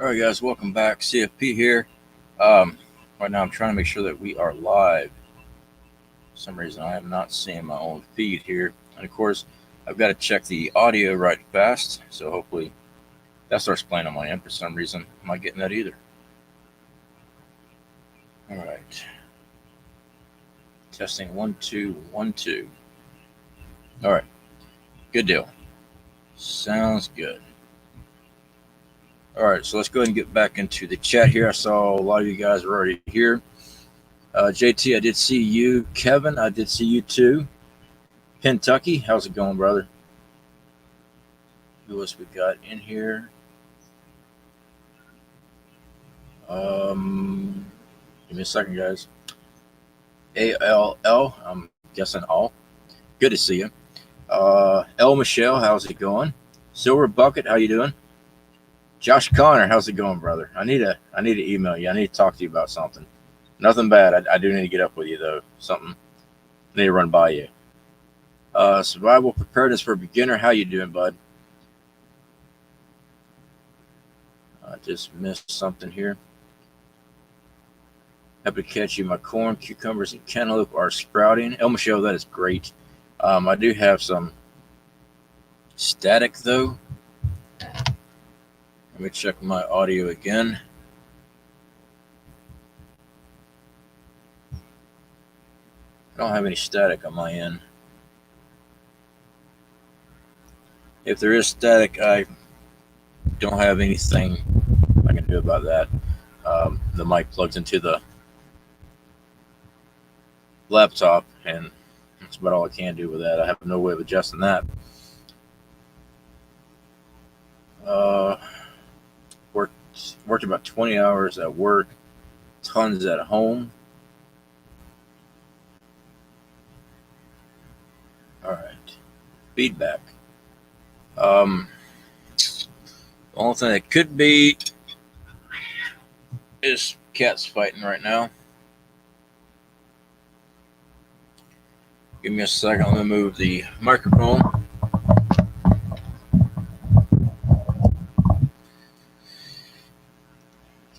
All right, guys, welcome back. CFP here. Um, right now, I'm trying to make sure that we are live. For some reason, I am not seeing my own feed here, and of course, I've got to check the audio right fast. So hopefully, that starts playing on my end. For some reason, I'm not getting that either. All right, testing 1 2 1 2. All right, good deal. Sounds good. All right, so let's go ahead and get back into the chat here. I saw a lot of you guys are already here. JT, I did see you. Kevin, I did see you too. Kentucky, how's it going, brother? Who else we got in here? Give me a second, guys. ALL, I'm guessing all. Good to see you. L Michelle, how's it going? Silver Bucket, how you doing? Josh Connor, how's it going, brother? I need to email you. I need to talk to you about something. Nothing bad. I do need to get up with you though. Something I need to run by you. Survival preparedness for a beginner. How you doing, bud? I just missed something here. Happy to catch you. My corn, cucumbers, and cantaloupe are sprouting. El Michelle, that is great. I do have some static though. Let me check my audio again. I don't have any static on my end. If there is static, I don't have anything I can do about that. The mic plugs into the laptop, and that's about all I can do with that. I have no way of adjusting that. Worked about 20 hours at work, tons at home. All right, feedback. The only thing that could be is cats fighting right now. Give me a second. I'm gonna move the microphone.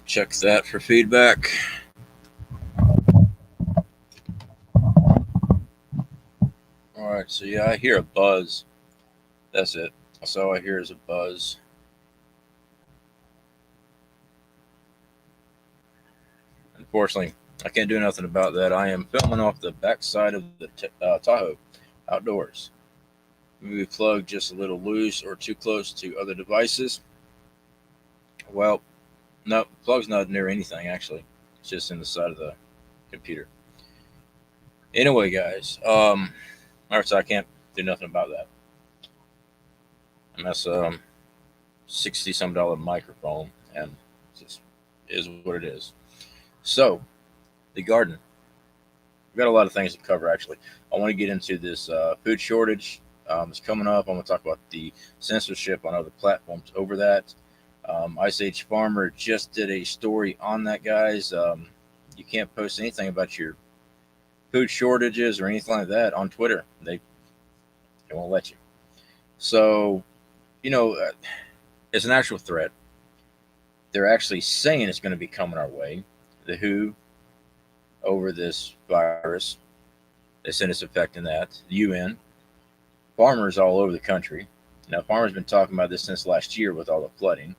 Check that for feedback. All right, so yeah, I hear a buzz. That's it. That's all I hear is a buzz. Unfortunately, I can't do nothing about that. I am filming off the backside of the Tahoe outdoors. Maybe plug just a little loose or too close to other devices. Well, no, the plug's not near anything actually. It's just in the side of the computer. Anyway, guys, alright, so I can't do nothing about that. And that's $60 some microphone, and it just is what it is. So, the garden. We've got a lot of things to cover actually. I want to get into this food shortage. It's coming up. I'm going to talk about the censorship on other platforms over that. Ice Age Farmer just did a story on that, guys. You can't post anything about your food shortages or anything like that on Twitter. They won't let you. So, it's an actual threat. They're actually saying it's going to be coming our way. The WHO over this virus. They said it's affecting that. The UN. Farmers all over the country. Now, farmers have been talking about this since last year with all the flooding.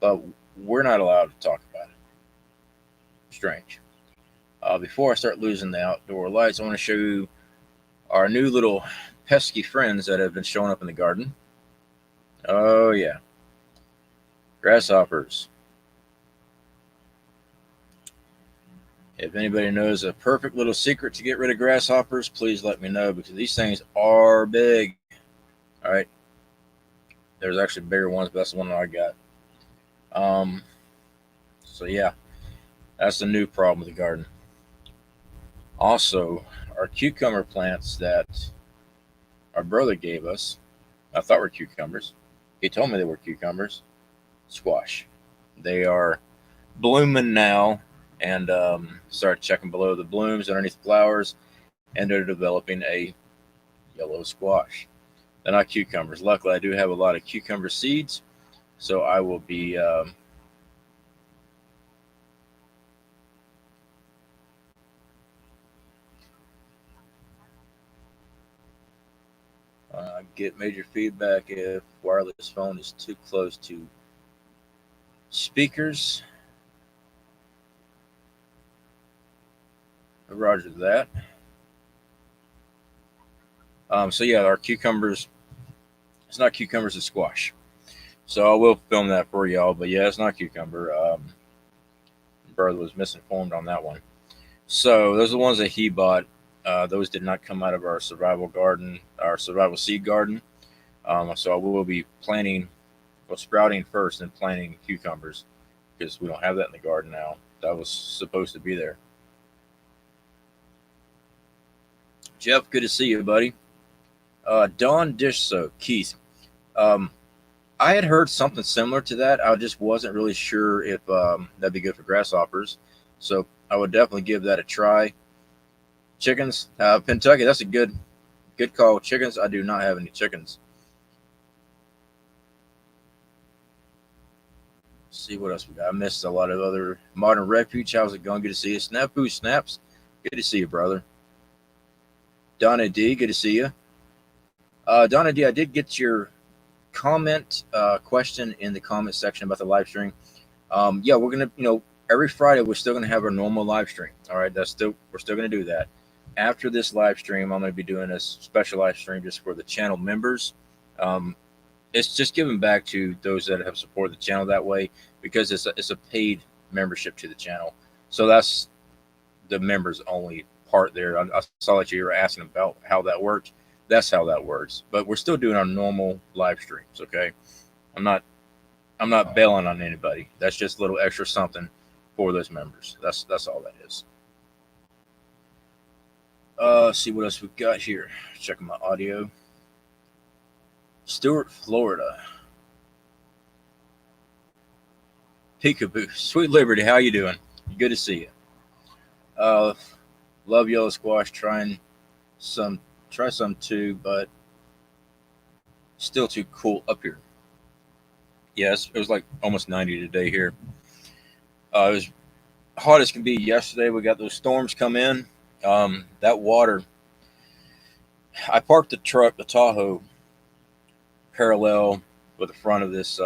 But we're not allowed to talk about it. Strange. Before I start losing the outdoor lights, I want to show you our new little pesky friends that have been showing up in the garden. Oh, yeah. Grasshoppers. If anybody knows a perfect little secret to get rid of grasshoppers, please let me know, because these things are big. All right. There's actually bigger ones, but that's the one that I got. So yeah, that's the new problem with the garden. Also, our cucumber plants that our brother gave us, I thought were cucumbers. He told me they were cucumbers. Squash. They are blooming now, and start checking below the blooms underneath the flowers, and they're developing a yellow squash. They're not cucumbers. Luckily, I do have a lot of cucumber seeds, so I will be Get major feedback if wireless phone is too close to speakers. Roger that. So yeah, our cucumbers. It's not cucumbers, it's squash. So I will film that for y'all. But yeah, it's not cucumber. Brother was misinformed on that one. So those are the ones that he bought. Those did not come out of our survival garden, our survival seed garden. So I will be planting, well, sprouting first and planting cucumbers because we don't have that in the garden now. That was supposed to be there. Jeff, good to see you, buddy. Dawn Dish Soap, Keith. Um, I had heard something similar to that. I just wasn't really sure if that'd be good for grasshoppers. So I would definitely give that a try. Chickens, Kentucky, that's a good call. Chickens, I do not have any chickens. Let's see what else we got. I missed a lot of other Modern Refuge. How's it going? Good to see you. Snafu Snaps, good to see you, brother. Donna D, good to see you. Donna D, I did get your comment question in the comment section about the live stream. Yeah, we're gonna, every Friday we're still gonna have our normal live stream. All right, we're still gonna do that. After this live stream, I'm gonna be doing a special live stream just for the channel members. It's just giving back to those that have supported the channel that way because it's a paid membership to the channel. So that's the members only part there. I saw that you were asking about how that worked. That's how that works. But we're still doing our normal live streams. Okay, I'm not bailing on anybody. That's just a little extra something for those members. That's all that is. See what else we've got here. Checking my audio. Stuart, Florida. Peekaboo. Sweet Liberty, how you doing? Good to see you. Love yellow squash. Try some too, but still too cool up here. Yes, it was like almost 90 today here. It was hot as can be yesterday. We got those storms come in. That water. I parked the truck, the Tahoe, parallel with the front of this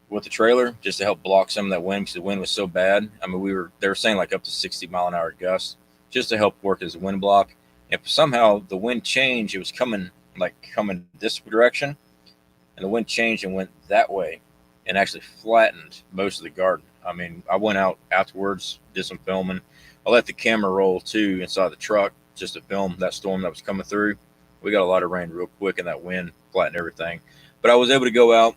with the trailer just to help block some of that wind because the wind was so bad. I mean, they were saying like up to 60-mile-an-hour gusts just to help work as a wind block. And somehow the wind changed. It was coming this direction, and the wind changed and went that way and actually flattened most of the garden. I mean, I went out afterwards, did some filming. I let the camera roll too inside the truck just to film that storm that was coming through. We got a lot of rain real quick, and that wind flattened everything. But I was able to go out,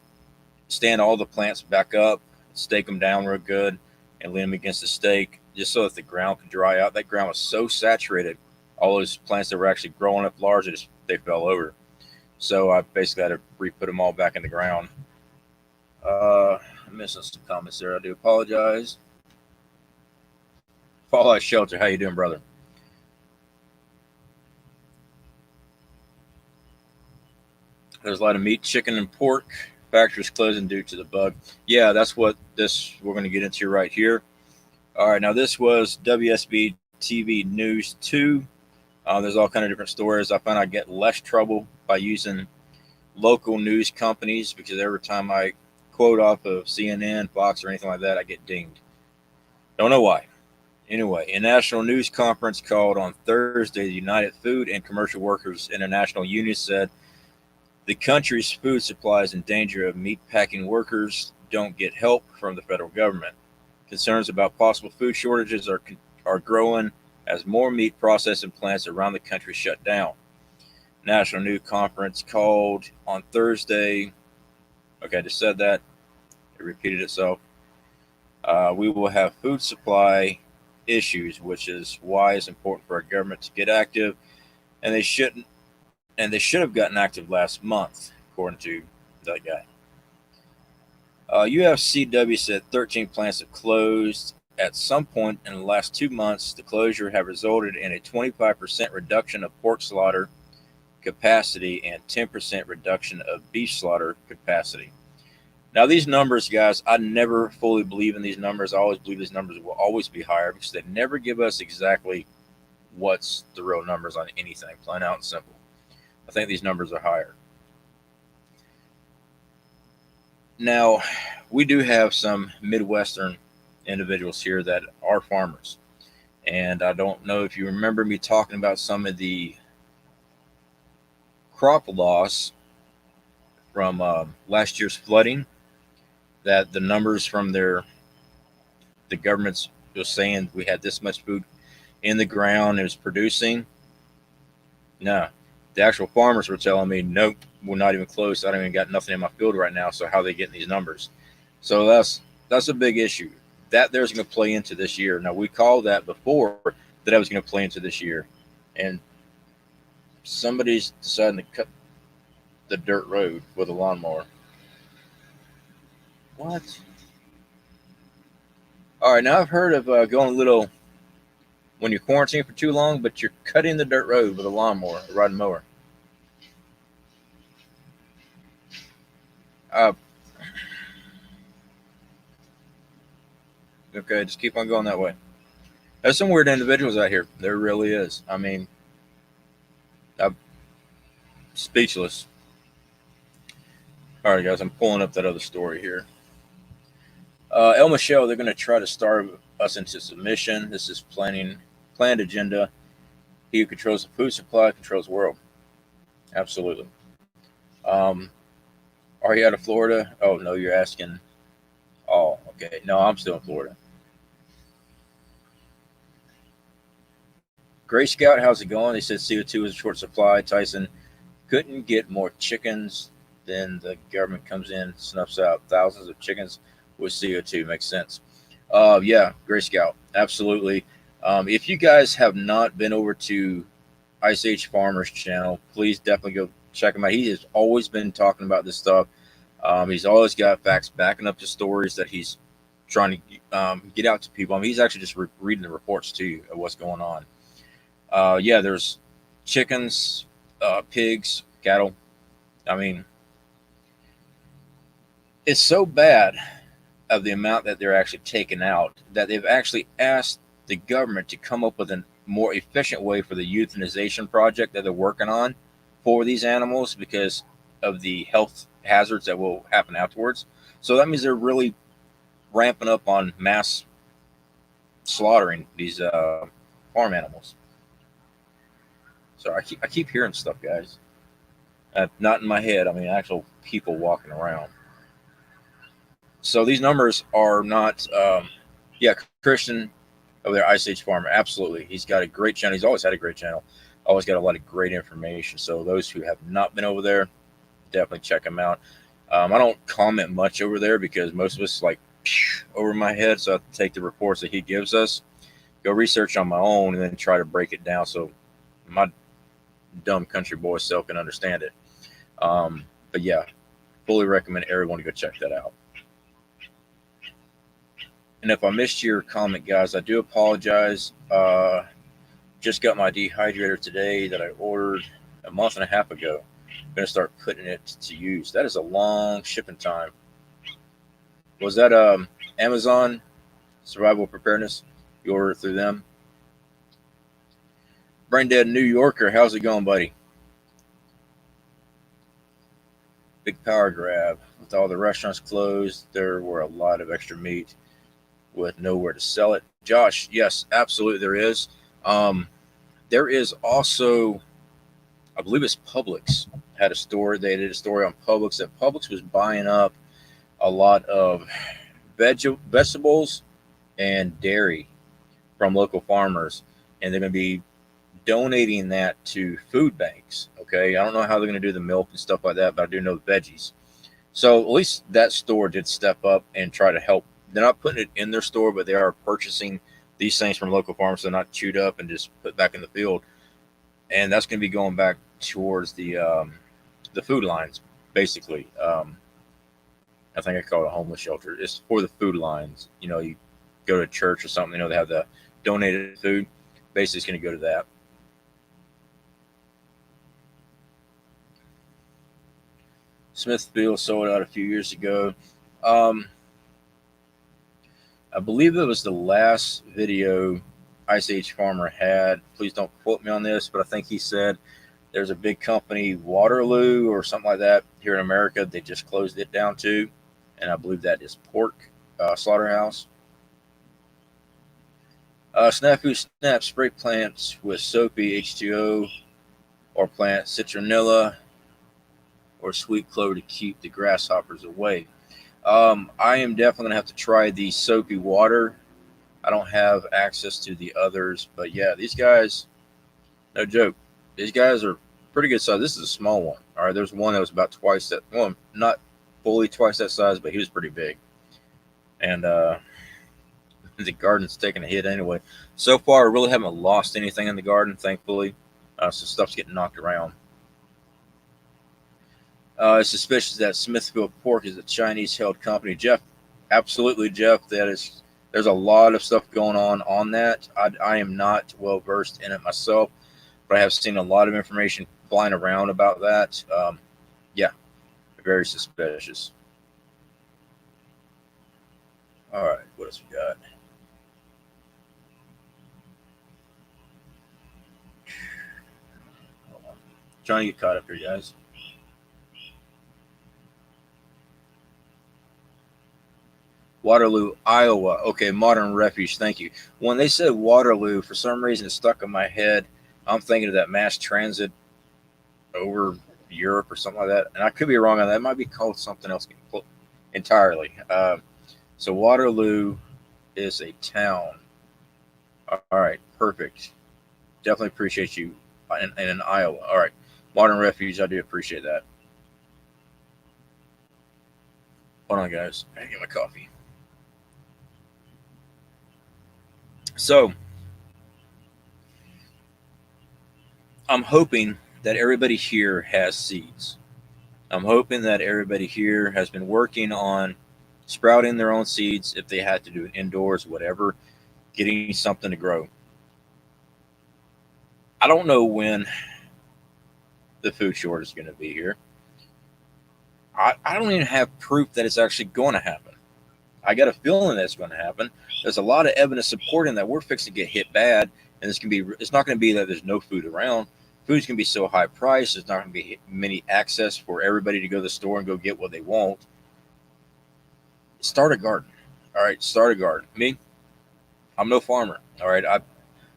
stand all the plants back up, stake them down real good, and lean them against the stake just so that the ground could dry out. That ground was so saturated, all those plants that were actually growing up large, they fell over. So I basically had to re-put them all back in the ground. I'm missing some comments there. I do apologize. Fallout Shelter, how you doing, brother? There's a lot of meat, chicken, and pork. Factories closing due to the bug. Yeah, that's what we're going to get into right here. All right, now this was WSB TV News 2. There's all kind of different stories. I find I get less trouble by using local news companies because every time I quote off of CNN, Fox, or anything like that, I get dinged. Don't know why. Anyway, a national news conference called on Thursday, the United Food and Commercial Workers International Union said the country's food supply is in danger of meatpacking workers don't get help from the federal government. Concerns about possible food shortages are growing as more meat processing plants around the country shut down. National News Conference called on Thursday. Okay, I just said that. It repeated itself. We will have food supply issues, which is why it's important for our government to get active, and they should have gotten active last month, according to that guy. UFCW said 13 plants have closed at some point in the last 2 months. The closure have resulted in a 25% reduction of pork slaughter capacity and 10% reduction of beef slaughter capacity. Now, these numbers, guys, I never fully believe in these numbers. I always believe these numbers will always be higher because they never give us exactly what's the real numbers on anything, plain out and simple. I think these numbers are higher. Now, we do have some Midwestern individuals here that are farmers. And I don't know if you remember me talking about some of the crop loss from last year's flooding, that the numbers from the government's was saying we had this much food in the ground, it was producing. No, the actual farmers were telling me, nope, we're not even close. I don't even got nothing in my field right now. So how are they getting these numbers? So that's a big issue. That there's going to play into this year. Now we called that before that I was going to play into this year, and somebody's deciding to cut the dirt road with a lawnmower. What? All right, now I've heard of going a little when you're quarantined for too long, but you're cutting the dirt road with a lawnmower, a riding mower. Uh, okay, just keep on going that way. There's some weird individuals out here. There really is. I mean, I'm speechless. All right, guys, I'm pulling up that other story here. El Michelle, they're going to try to starve us into submission. This is planned agenda. He who controls the food supply controls the world. Absolutely. Um, are you out of Florida? Oh, no, you're asking. Oh, okay. No, I'm still in Florida. Gray Scout, how's it going? They said CO2 is a short supply. Tyson couldn't get more chickens. Then the government comes in, snuffs out thousands of chickens with CO2. Makes sense. Yeah, Gray Scout, absolutely. If you guys have not been over to Ice Age Farmers channel, please definitely go check him out. He has always been talking about this stuff. He's always got facts backing up the stories that he's trying to get out to people. I mean, he's actually just reading the reports to you of what's going on. Yeah, there's chickens, pigs, cattle. I mean, it's so bad of the amount that they're actually taking out that they've actually asked the government to come up with a more efficient way for the euthanization project that they're working on for these animals because of the health hazards that will happen afterwards. So that means they're really ramping up on mass slaughtering these farm animals. So I keep hearing stuff, guys. Not in my head. I mean, actual people walking around. So these numbers are not. Yeah, Christian over there, Ice Age Farmer. Absolutely, he's got a great channel. He's always had a great channel. Always got a lot of great information. So those who have not been over there, definitely check him out. I don't comment much over there because most of us like over my head. So I take the reports that he gives us, go research on my own, and then try to break it down so my dumb country boy self can understand it. But yeah, fully recommend everyone to go check that out. And if I missed your comment, guys, I do apologize. Just got my dehydrator today that I ordered a month and a half ago. I'm going to start putting it to use. That is a long shipping time. Was that Amazon Survival Preparedness? You ordered through them? Brain Dead New Yorker, how's it going, buddy? Big power grab. With all the restaurants closed, there were a lot of extra meat with nowhere to sell it. Josh, yes, absolutely there is. There is also, I believe it's Publix had a store. They did a story on Publix that Publix was buying up a lot of vegetables and dairy from local farmers, and they're going to be donating that to food banks. Okay, I don't know how they're going to do the milk and stuff like that, but I do know the veggies. So at least that store did step up and try to help. They're not putting it in their store, but they are purchasing these things from local farmers. So they're not chewed up and just put back in the field. And that's going to be going back towards the food lines, basically. I think I call it a homeless shelter. It's for the food lines. You know, you go to church or something, you know, they have the donated food. Basically, it's going to go to that. Smithfield sold out a few years ago. I believe it was the last video Ice Age Farmer had. Please don't quote me on this, but I think he said There's a big company, Waterloo or something like that, here in America. They just closed it down too, and I believe that is pork slaughterhouse. Snafu Snap spray plants with soapy H2O or plant citronella or sweet clover to keep the grasshoppers away. I am definitely going to have to try the soapy water. I don't have access to the others, but yeah, these guys, no joke, these guys are pretty good size. This is a small one. All right, there's one that was about twice that, well, not fully twice that size, but he was pretty big. And the garden's taking a hit anyway. So far, I really haven't lost anything in the garden, thankfully. So stuff's getting knocked around. It's suspicious that Smithfield Pork is a Chinese-held company. Jeff, absolutely, Jeff. There's a lot of stuff going on that. I am not well versed in it myself, but I have seen a lot of information flying around about that. Yeah, very suspicious. All right, what else we got? Hold on. Trying to get caught up here, guys. Waterloo, Iowa. Okay, Modern Refuge. Thank you. When they said Waterloo, for some reason it stuck in my head. I'm thinking of that mass transit over Europe or something like that. And I could be wrong on that. It might be called something else entirely. So Waterloo is a town. All right, perfect. Definitely appreciate you in Iowa. All right, Modern Refuge. I do appreciate that. Hold on, guys. I gotta get my coffee. So I'm hoping that everybody here has seeds. I'm hoping that everybody here has been working on sprouting their own seeds if they had to do it indoors, whatever, getting something to grow. I don't know when the food shortage is going to be here. I don't even have proof that it's actually going to happen. I got a feeling that it's going to happen. There's a lot of evidence supporting that we're fixing to get hit bad, and it's not going to be that there's no food around. Food's going to be so high priced. There's not going to be many access for everybody to go to the store and go get what they want. Start a garden. All right, start a garden. Me, I'm no farmer. All right,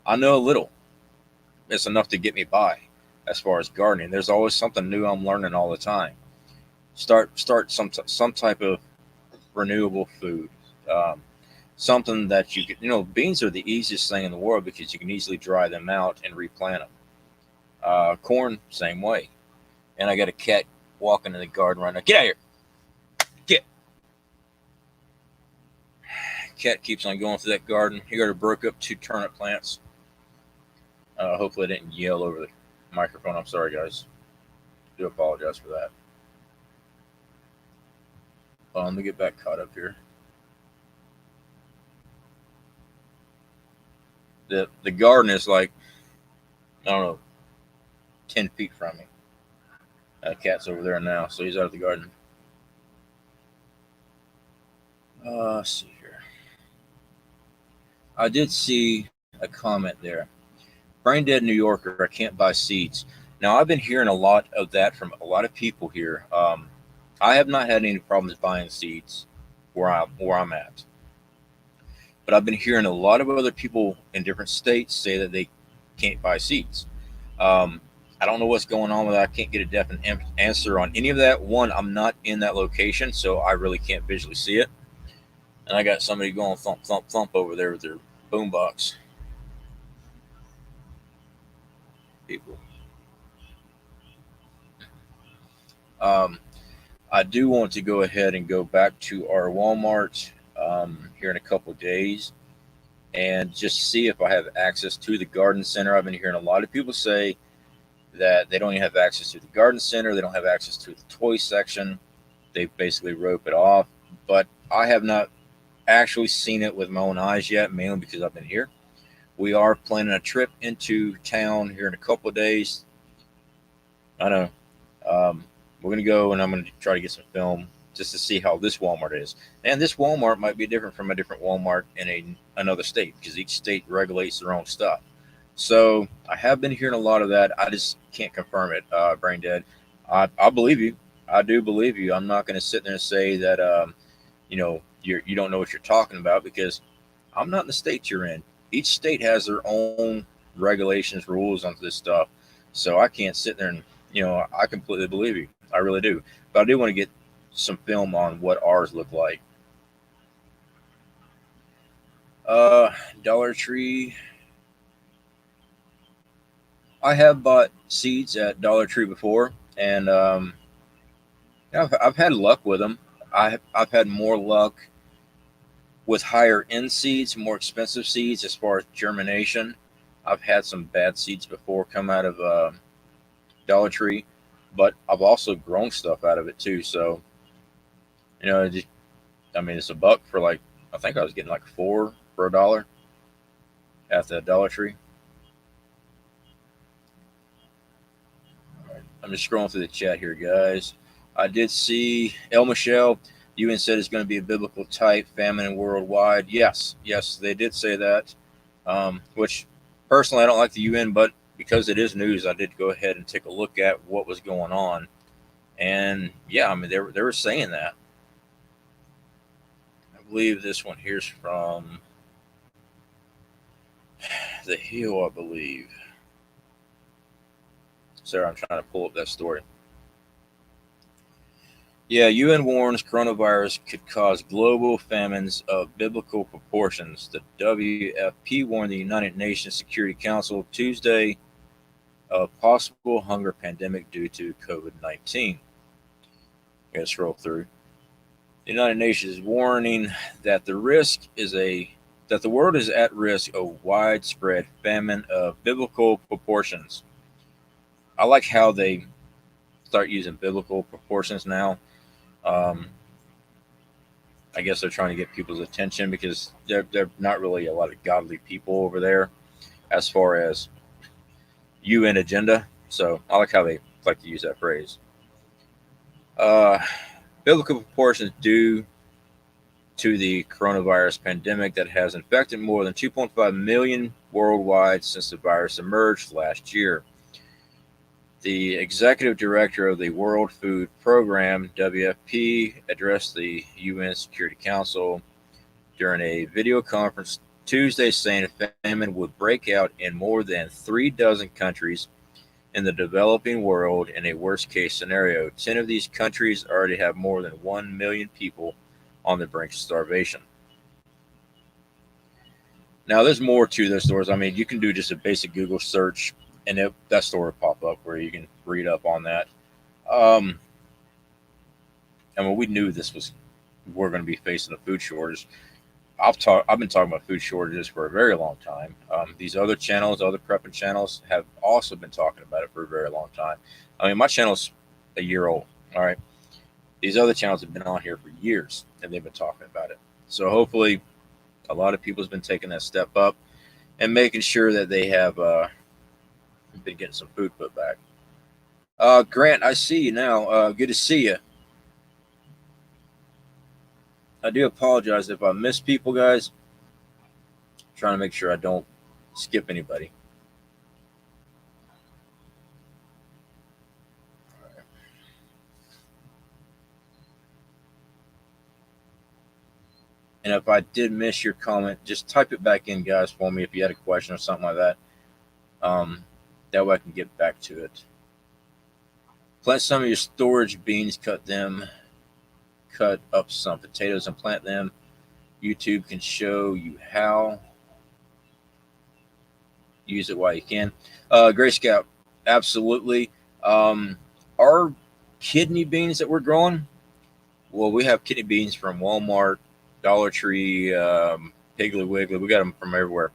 I know a little. It's enough to get me by as far as gardening. There's always something new I'm learning all the time. Start some type of renewable food. Um, Something that you can, beans are the easiest thing in the world because you can easily dry them out and replant them. Corn, same way. And I got a cat walking in the garden right now. Get out of here! Get! Cat keeps on going through that garden. He already broke up 2 turnip plants. Hopefully, I didn't yell over the microphone. I'm sorry, guys. I do apologize for that. Let me get back caught up here. The garden is like, I don't know, 10 feet from me. Cat's over there now, so he's out of the garden. Let's see here. I did see a comment there. Brain dead New Yorker, I can't buy seeds. Now, I've been hearing a lot of that from a lot of people here. I have not had any problems buying seeds where I'm at. But I've been hearing a lot of other people in different states say that they can't buy seeds. I don't know what's going on with that. I can't get a definite answer on any of that. One, I'm not in that location, so I really can't visually see it. And I got somebody going thump, thump, thump over there with their boombox. People. I do want to go ahead and go back to our Walmart here in a couple of days and just see if I have access to the garden center. I've been hearing a lot of people say that they don't even have access to the garden center. They don't have access to the toy section. They basically rope it off. But I have not actually seen it with my own eyes yet, mainly because I've been here. We are planning a trip into town here in a couple of days. I know. We're going to go and I'm going to try to get some film just to see how this Walmart is. And this Walmart might be different from a different Walmart in another state because each state regulates their own stuff. So I have been hearing a lot of that. I just can't confirm it. Brain dead. I believe you. I do believe you. I'm not going to sit there and say that you don't know what you're talking about, because I'm not in the state you're in. Each state has their own regulations, rules on this stuff. So I can't sit there and I completely believe you. I really do. But I do want to get some film on what ours look like. Uh, Dollar Tree. I have bought seeds at Dollar Tree before, and yeah, I've had luck with them. I've had more luck with higher end seeds, more expensive seeds as far as germination. I've had some bad seeds before come out of Dollar Tree, but I've also grown stuff out of it too. So just, I mean, it's a buck for like, I think I was getting like four for $1 at the Dollar Tree. I'm just scrolling through the chat here, guys. I did see El Michelle. UN said it's going to be a biblical type famine worldwide. Yes, they did say that. Which personally I don't like the UN, but because it is news, I did go ahead and take a look at what was going on. And yeah, I mean they were saying that. I believe this one here's from The Hill, I believe. Sorry, I'm trying to pull up that story. Yeah, UN warns coronavirus could cause global famines of biblical proportions. The WFP warned the United Nations Security Council Tuesday of possible hunger pandemic due to COVID-19. Gotta scroll through. The United Nations is warning that that the world is at risk of widespread famine of biblical proportions. I like how they start using biblical proportions now. Um, I guess they're trying to get people's attention because they're not really a lot of godly people over there as far as UN agenda. So I like how they like to use that phrase. Uh, Biblical proportions due to the coronavirus pandemic that has infected more than 2.5 million worldwide since the virus emerged last year. The executive director of the World Food Program, WFP, addressed the UN Security Council during a video conference Tuesday, saying famine would break out in more than 3 dozen countries in the developing world in a worst case scenario. 10 of these countries already have more than 1 million people on the brink of starvation. Now, there's more to those stories. I mean, you can do just a basic Google search, and that story will pop up where you can read up on that. I mean, we knew we're going to be facing a food shortage. I've been talking about food shortages for a very long time. These other channels, other prepping channels, have also been talking about it for a very long time. I mean, my channel's a year old. All right, these other channels have been on here for years, and they've been talking about it. So hopefully, a lot of people have been taking that step up and making sure that they have been getting some food put back. Grant, I see you now. Good to see you. I do apologize if I miss people, guys. I'm trying to make sure I don't skip anybody. And if I did miss your comment, just type it back in, guys, for me if you had a question or something like that. That way I can get back to it. Plant some of your storage beans, cut up some potatoes and plant them. YouTube can show you how. Use it while you can. Gray Scout, absolutely. Our kidney beans that we're growing, well, we have kidney beans from Walmart, Dollar Tree, Piggly Wiggly. We got them from everywhere.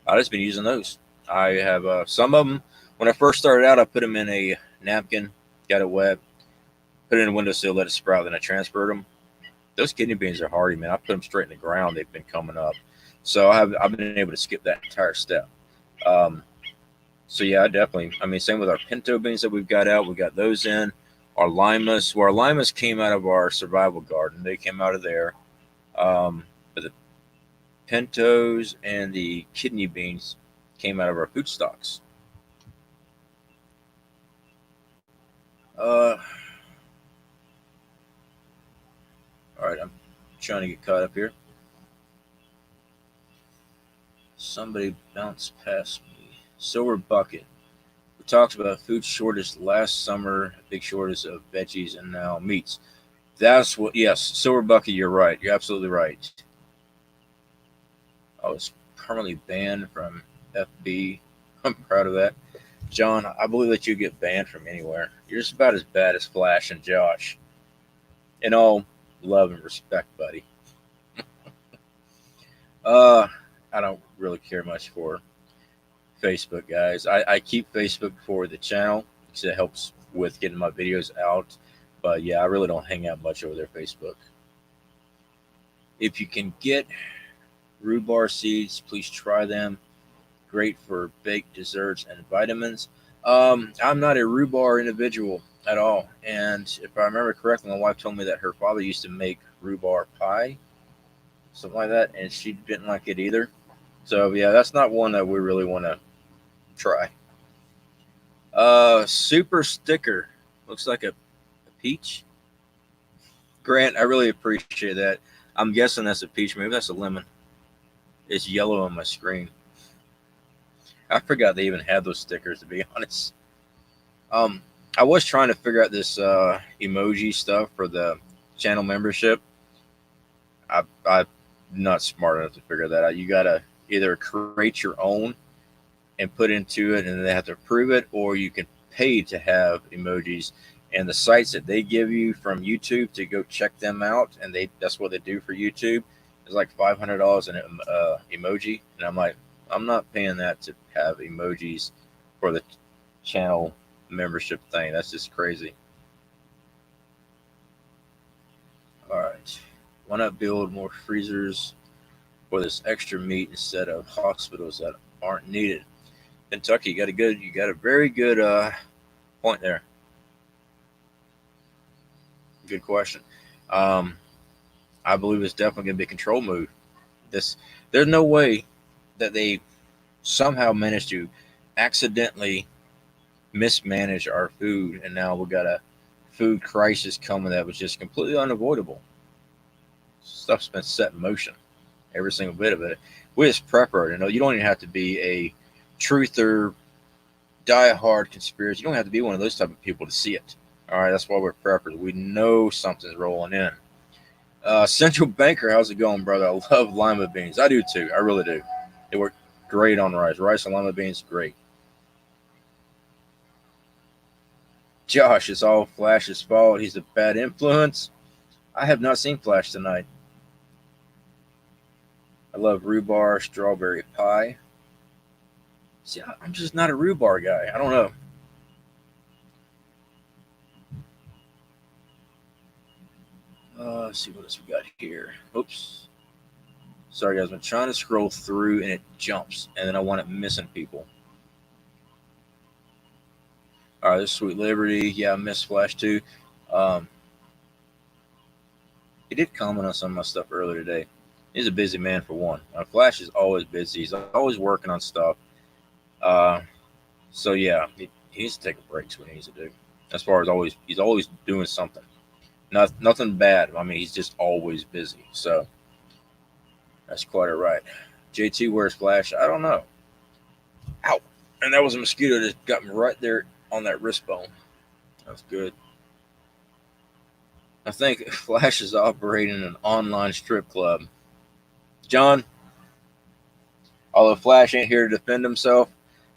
I've just been using those. I have some of them. When I first started out, I put them in a napkin, got it wet, put it in a windowsill, let it sprout, then I transferred them. Those kidney beans are hardy, man. I put them straight in the ground. They've been coming up. So I've been able to skip that entire step. So yeah, definitely. I mean, same with our pinto beans that we've got out. We got those in. Our limas. Well, our limas came out of our survival garden. They came out of there. But the pintos and the kidney beans came out of our food stocks. All right, I'm trying to get caught up here. Somebody bounced past me. Silver Bucket. We talked about food shortage last summer, big shortage of veggies and now meats. That's what, yes, Silver Bucket, you're right. You're absolutely right. I was permanently banned from FB. I'm proud of that. John, I believe that you get banned from anywhere. You're just about as bad as Flash and Josh. In all love and respect, buddy. Uh, I don't really care much for Facebook, guys. I keep Facebook for the channel because it helps with getting my videos out. But yeah, I really don't hang out much over there, Facebook. If you can get rhubarb seeds, please try them. Great for baked desserts and vitamins. I'm not a rhubarb individual at all. And if I remember correctly, my wife told me that her father used to make rhubarb pie, something like that, and she didn't like it either. So yeah, that's not one that we really want to try. Super sticker. Looks like a peach. Grant, I really appreciate that. I'm guessing that's a peach. Maybe that's a lemon. It's yellow on my screen. I forgot they even had those stickers, to be honest. I was trying to figure out this emoji stuff for the channel membership. I'm not smart enough to figure that out. You gotta either create your own and put into it, and they have to approve it, or you can pay to have emojis. And the sites that they give you from YouTube to go check them out, and that's what they do for YouTube. It's like $500 an emoji, and I'm like, I'm not paying that to have emojis for the channel membership thing. That's just crazy. All right, why not build more freezers for this extra meat instead of hospitals that aren't needed? Kentucky, you got a very good point there. Good question. Um, I believe it's definitely going to be a control move. There's no way that they somehow managed to accidentally mismanage our food, and now we got a food crisis coming that was just completely unavoidable. Stuff's been set in motion, every single bit of it. We as prepper, you don't even have to be a truther, die-hard conspiracy. You don't have to be one of those type of people to see it. All right, that's why we're preppers. We know something's rolling in. Central Banker, how's it going, brother? I love lima beans. I do too. I really do. They work great on rice. Rice and lima beans, great. Josh, it's all Flash's fault. He's a bad influence. I have not seen Flash tonight. I love rhubarb strawberry pie. See, I'm just not a rhubarb guy. I don't know. Let's see what else we got here. Oops. Sorry, guys. I'm trying to scroll through and it jumps, and then I want it missing people. All right, this is Sweet Liberty. Yeah, I missed Flash too. He did comment on some of my stuff earlier today. He's a busy man for one. Flash is always busy. He's always working on stuff. So yeah, he needs to take a break. What he needs to do. As far as he's always doing something. Nothing bad. I mean, he's just always busy. So that's quite all right. JT, where's Flash? I don't know. Ow! And that was a mosquito that got me right there on that wrist bone. That's good. I think Flash is operating an online strip club. John, although Flash ain't here to defend himself,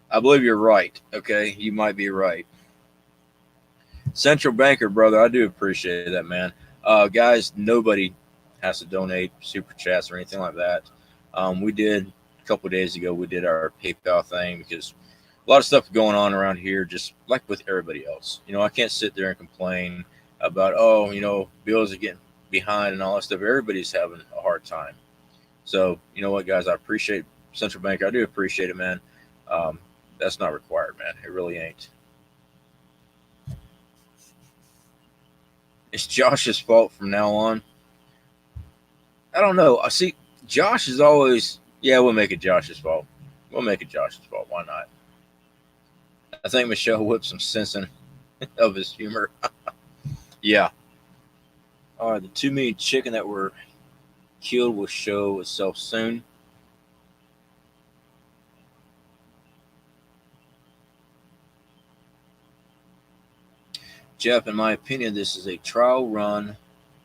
I believe you're right. Okay, you might be right. Central Banker, brother, I do appreciate that, man. Guys, nobody has to donate super chats or anything like that. We did a couple of days ago. We did our PayPal thing because a lot of stuff going on around here, just like with everybody else. I can't sit there and complain about bills are getting behind and all that stuff. Everybody's having a hard time. So you know what, guys, I appreciate Central Bank. I do appreciate it, man. That's not required, man. It really ain't. It's Josh's fault from now on. I don't know. I see Josh is always, yeah, we'll make it Josh's fault. We'll make it Josh's fault. Why not? I think Michelle whipped some sense in of his humor. Yeah. All right, the 2 million chicken that were killed will show itself soon. Jeff, in my opinion, this is a trial run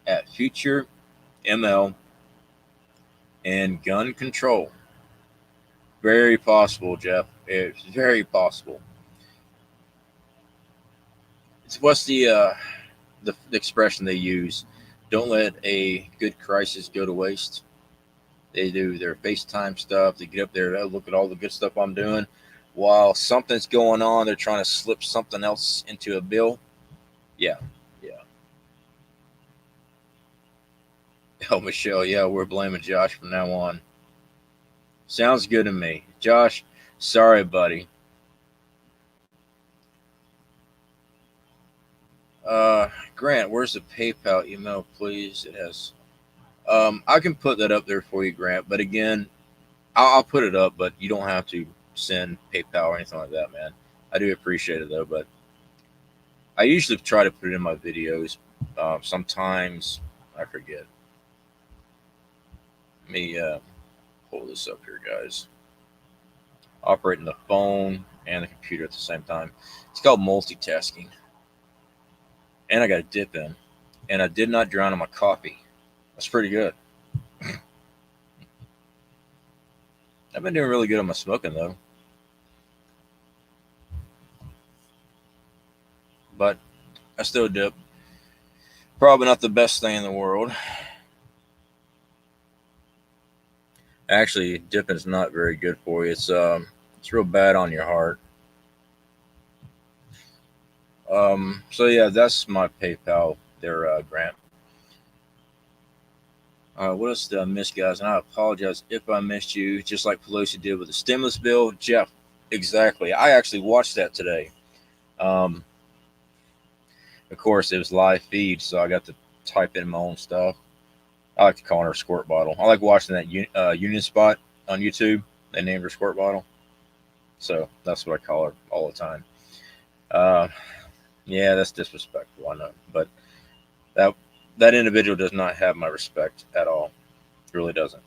at future ML and gun control. Very possible, Jeff. It's very possible. What's the expression they use? Don't let a good crisis go to waste. They do their FaceTime stuff. They get up there, oh, look at all the good stuff I'm doing. While something's going on, they're trying to slip something else into a bill. Yeah, yeah. Oh, Michelle, yeah, we're blaming Josh from now on. Sounds good to me. Josh, sorry, buddy. Grant, where's the PayPal email, please? It has. I can put that up there for you, Grant. But again, I'll put it up, but you don't have to send PayPal or anything like that, man. I do appreciate it though, but I usually try to put it in my videos. Sometimes I forget. Let me pull this up here, guys. Operating the phone and the computer at the same time. It's called multitasking. And I got a dip in. And I did not drown in my coffee. That's pretty good. I've been doing really good on my smoking, though. But I still dip. Probably not the best thing in the world. Actually, dipping is not very good for you. It's real bad on your heart. So yeah, that's my PayPal there, Grant. What else did I miss, guys? And I apologize if I missed you, just like Pelosi did with the stimulus bill. Jeff, exactly. I actually watched that today. Of course, it was live feed, so I got to type in my own stuff. I like to call her a squirt bottle. I like watching that Union Spot on YouTube. They named her squirt bottle, so that's what I call her all the time. Yeah, that's disrespectful, I know, but that individual does not have my respect at all. It really doesn't.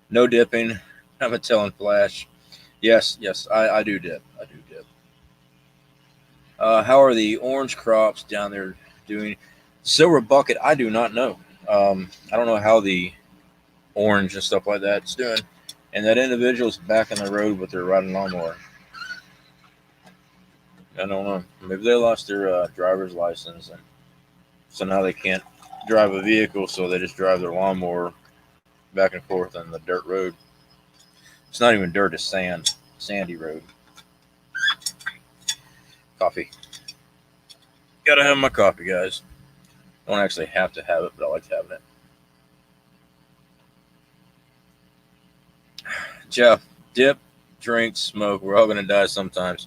No dipping. I'm a telling Flash. Yes, I do dip. I do dip. How are the orange crops down there doing? Silver bucket, I do not know. I don't know how the orange and stuff like that is doing. And that individual's back in the road with their riding lawnmower. I don't know. Maybe they lost their driver's license, and so now they can't drive a vehicle, so they just drive their lawnmower back and forth on the dirt road. It's not even dirt; it's sand, sandy road. Coffee. Gotta have my coffee, guys. Don't actually have to have it, but I like having it. Jeff, dip, drink, smoke. We're all gonna die sometimes.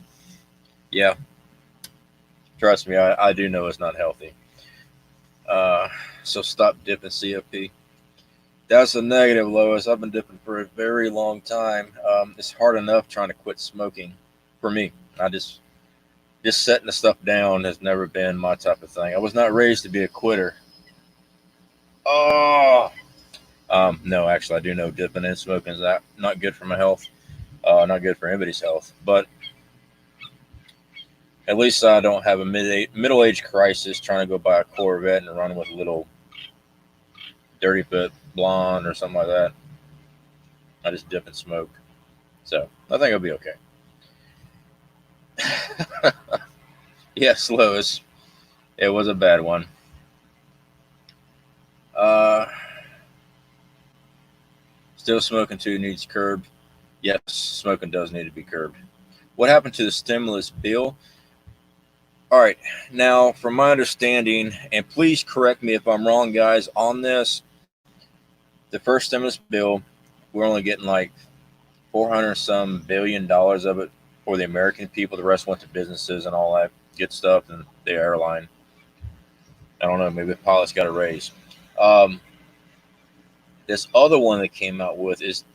Yeah, trust me, I do know it's not healthy. So stop dipping, CFP. That's a negative, Lois. I've been dipping for a very long time. It's hard enough trying to quit smoking for me. I just setting the stuff down has never been my type of thing. I was not raised to be a quitter. Oh, no, actually, I do know dipping and smoking is not good for my health. Not good for anybody's health. But at least I don't have a middle age crisis trying to go buy a Corvette and run with a little dirty foot blonde or something like that. I just dip and smoke. So I think I'll be okay. Yes, Lois. It was a bad one. Still smoking too needs curbed. Yes, smoking does need to be curbed. What happened to the stimulus bill? All right. Now, from my understanding, and please correct me if I'm wrong, guys, on this, the first stimulus bill, we're only getting like 400 some billion dollars of it for the American people. The rest went to businesses and all that good stuff and the airline. I don't know. Maybe the pilots got a raise. This other one that came out with is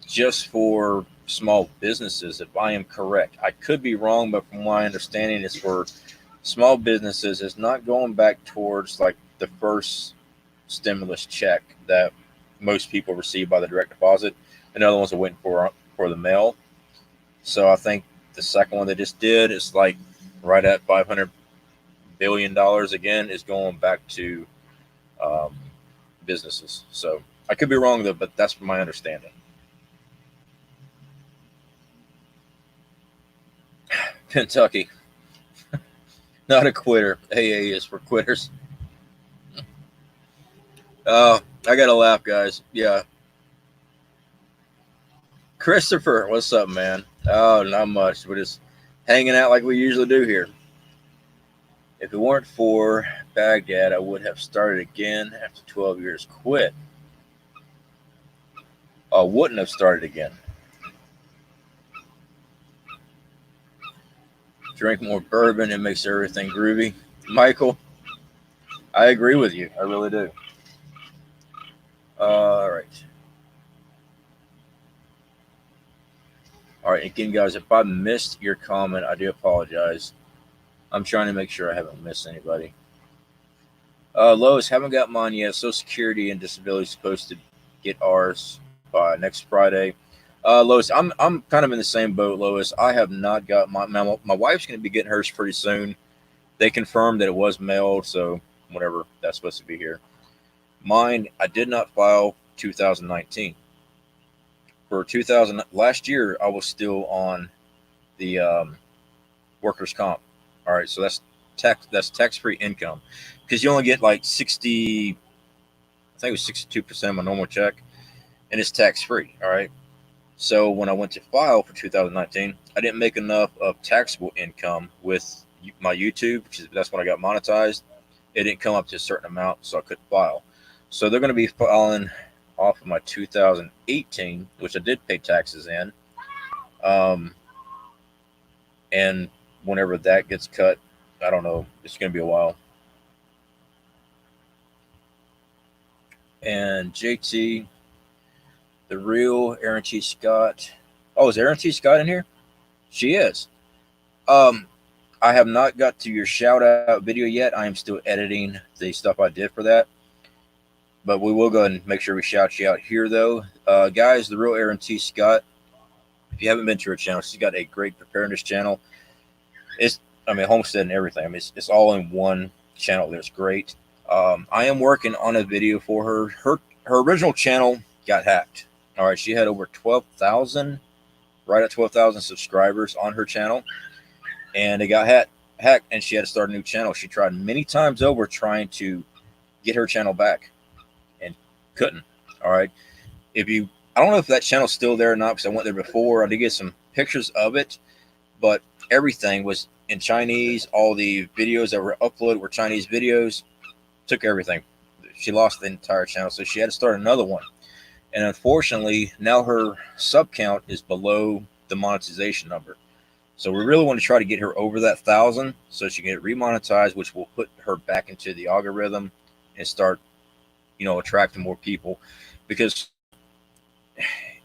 just for small businesses, if I am correct. I could be wrong, but from my understanding, it's for small businesses. It's not going back towards like the first stimulus check that most people receive by the direct deposit, and the other ones are waiting for the mail. So I think the second one they just did is like right at $500 billion again, is going back to um, businesses. So I could be wrong though, but that's my understanding. Kentucky, not a quitter. AA is for quitters. Oh, I gotta laugh, guys. Yeah, Christopher, what's up, man? Oh, not much. We're just hanging out like we usually do here. If it weren't for Baghdad, I would have started again after 12 years. Quit. I wouldn't have started again. Drink more bourbon, it makes everything groovy. Michael, I agree with you. I really do. All right. All right. Again, guys, if I missed your comment, I do apologize. I'm trying to make sure I haven't missed anybody. Lois, haven't got mine yet. Social Security and Disability supposed to get ours by next Friday. Lois, I'm kind of in the same boat, Lois. I have not got my wife's going to be getting hers pretty soon. They confirmed that it was mailed, so whatever, that's supposed to be here. Mine, I did not file 2019. For 2000 last year, I was still on the workers' comp. All right, so that's tax-free income because you only get like 60, I think it was 62% of my normal check, and it's tax-free. All right. So when I went to file for 2019, I didn't make enough of taxable income with my YouTube, that's when I got monetized. It didn't come up to a certain amount, so I couldn't file. So they're going to be filing off of my 2018, which I did pay taxes in. And whenever that gets cut, I don't know. It's going to be a while. And JT, the real Aaron T. Scott. Oh, is Aaron T. Scott in here? She is. I have not got to your shout out video yet. I am still editing the stuff I did for that. But we will go ahead and make sure we shout you out here, though. Guys, the real Aaron T. Scott, if you haven't been to her channel, she's got a great preparedness channel. Homestead and everything. It's all in one channel. That's great. I am working on a video for her. Her original channel got hacked. All right, she had over 12,000, right at 12,000 subscribers on her channel, and it got hacked, and she had to start a new channel. She tried many times over trying to get her channel back, and couldn't. All right, I don't know if that channel's still there or not because I went there before. I did get some pictures of it, but everything was in Chinese. All the videos that were uploaded were Chinese videos. Took everything. She lost the entire channel, so she had to start another one. And unfortunately, now her sub count is below the monetization number. So we really want to try to get her over that 1,000 so she can get remonetized, which will put her back into the algorithm and start, attracting more people. Because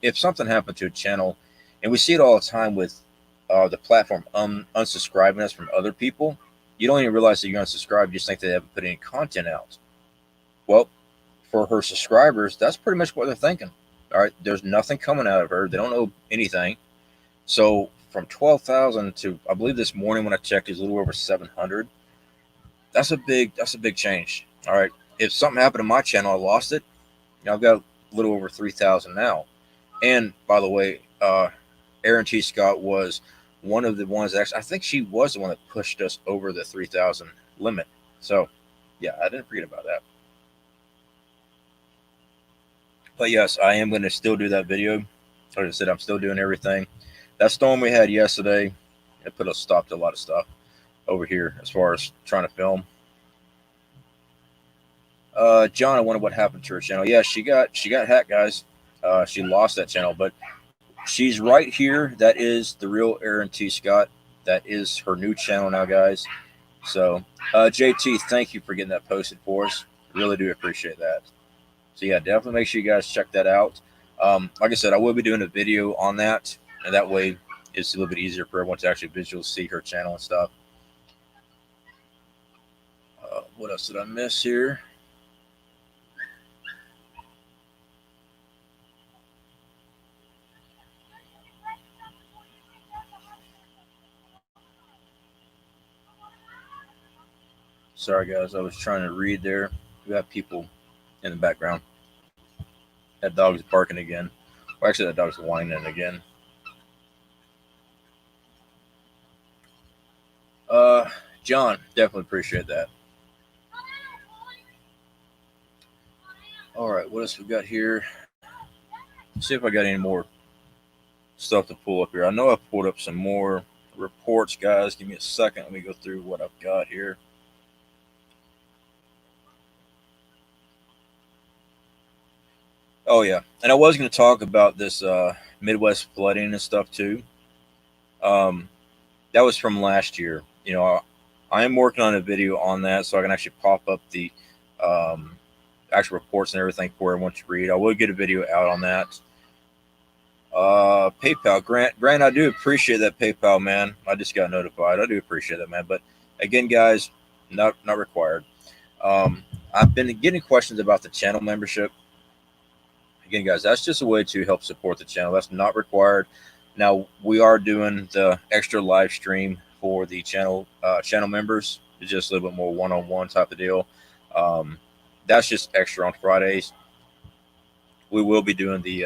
if something happened to a channel, and we see it all the time with the platform unsubscribing us from other people, you don't even realize that you're unsubscribed. You just think they haven't put any content out. Well, for her subscribers, that's pretty much what they're thinking. All right, there's nothing coming out of her. They don't know anything. So from 12,000 to, I believe this morning when I checked, is a little over 700. That's a big change. All right, if something happened to my channel, I lost it. I've got a little over 3,000 now. And by the way, Aaron T. Scott was one of the ones I think she was the one that pushed us over the 3,000 limit. So yeah, I didn't forget about that. But yes, I am going to still do that video. Like I said, I'm still doing everything. That storm we had yesterday, it put a stop to a lot of stuff over here as far as trying to film. John, I wonder what happened to her channel. Yeah, she got hacked, guys. She lost that channel, but she's right here. That is the real Aaron T. Scott. That is her new channel now, guys. So, JT, thank you for getting that posted for us. Really do appreciate that. So yeah, definitely make sure you guys check that out. If you haven't been to her channel, you guys should definitely go check that out. She got a great preparedness channel. It's Like I said, I will be doing a video on that, and that way it's a little bit easier for everyone to actually visually see her channel and stuff. What else did I miss here? Sorry, guys. I was trying to read there. We have people in the background. That dog is barking again. Well, actually, that dog's whining again. John, definitely appreciate that. All right, what else we got here? Let's see if I got any more stuff to pull up here. I know I pulled up some more reports, guys. Give me a second. Let me go through what I've got here. Oh yeah, and I was going to talk about this Midwest flooding and stuff too. Um, that was from last year. I am working on a video on that, so I can actually pop up the um, actual reports and everything for everyone to read. I will get a video out on that. PayPal, Grant, I do appreciate that PayPal, man. I just got notified. I do appreciate that, man. But again, guys, not required. Um, I've been getting questions about the channel membership. Again, guys, that's just a way to help support the channel. That's not required. Now we are doing the extra live stream for the channel members. It's just a little bit more one-on-one type of deal. That's just extra on Fridays. We will be doing the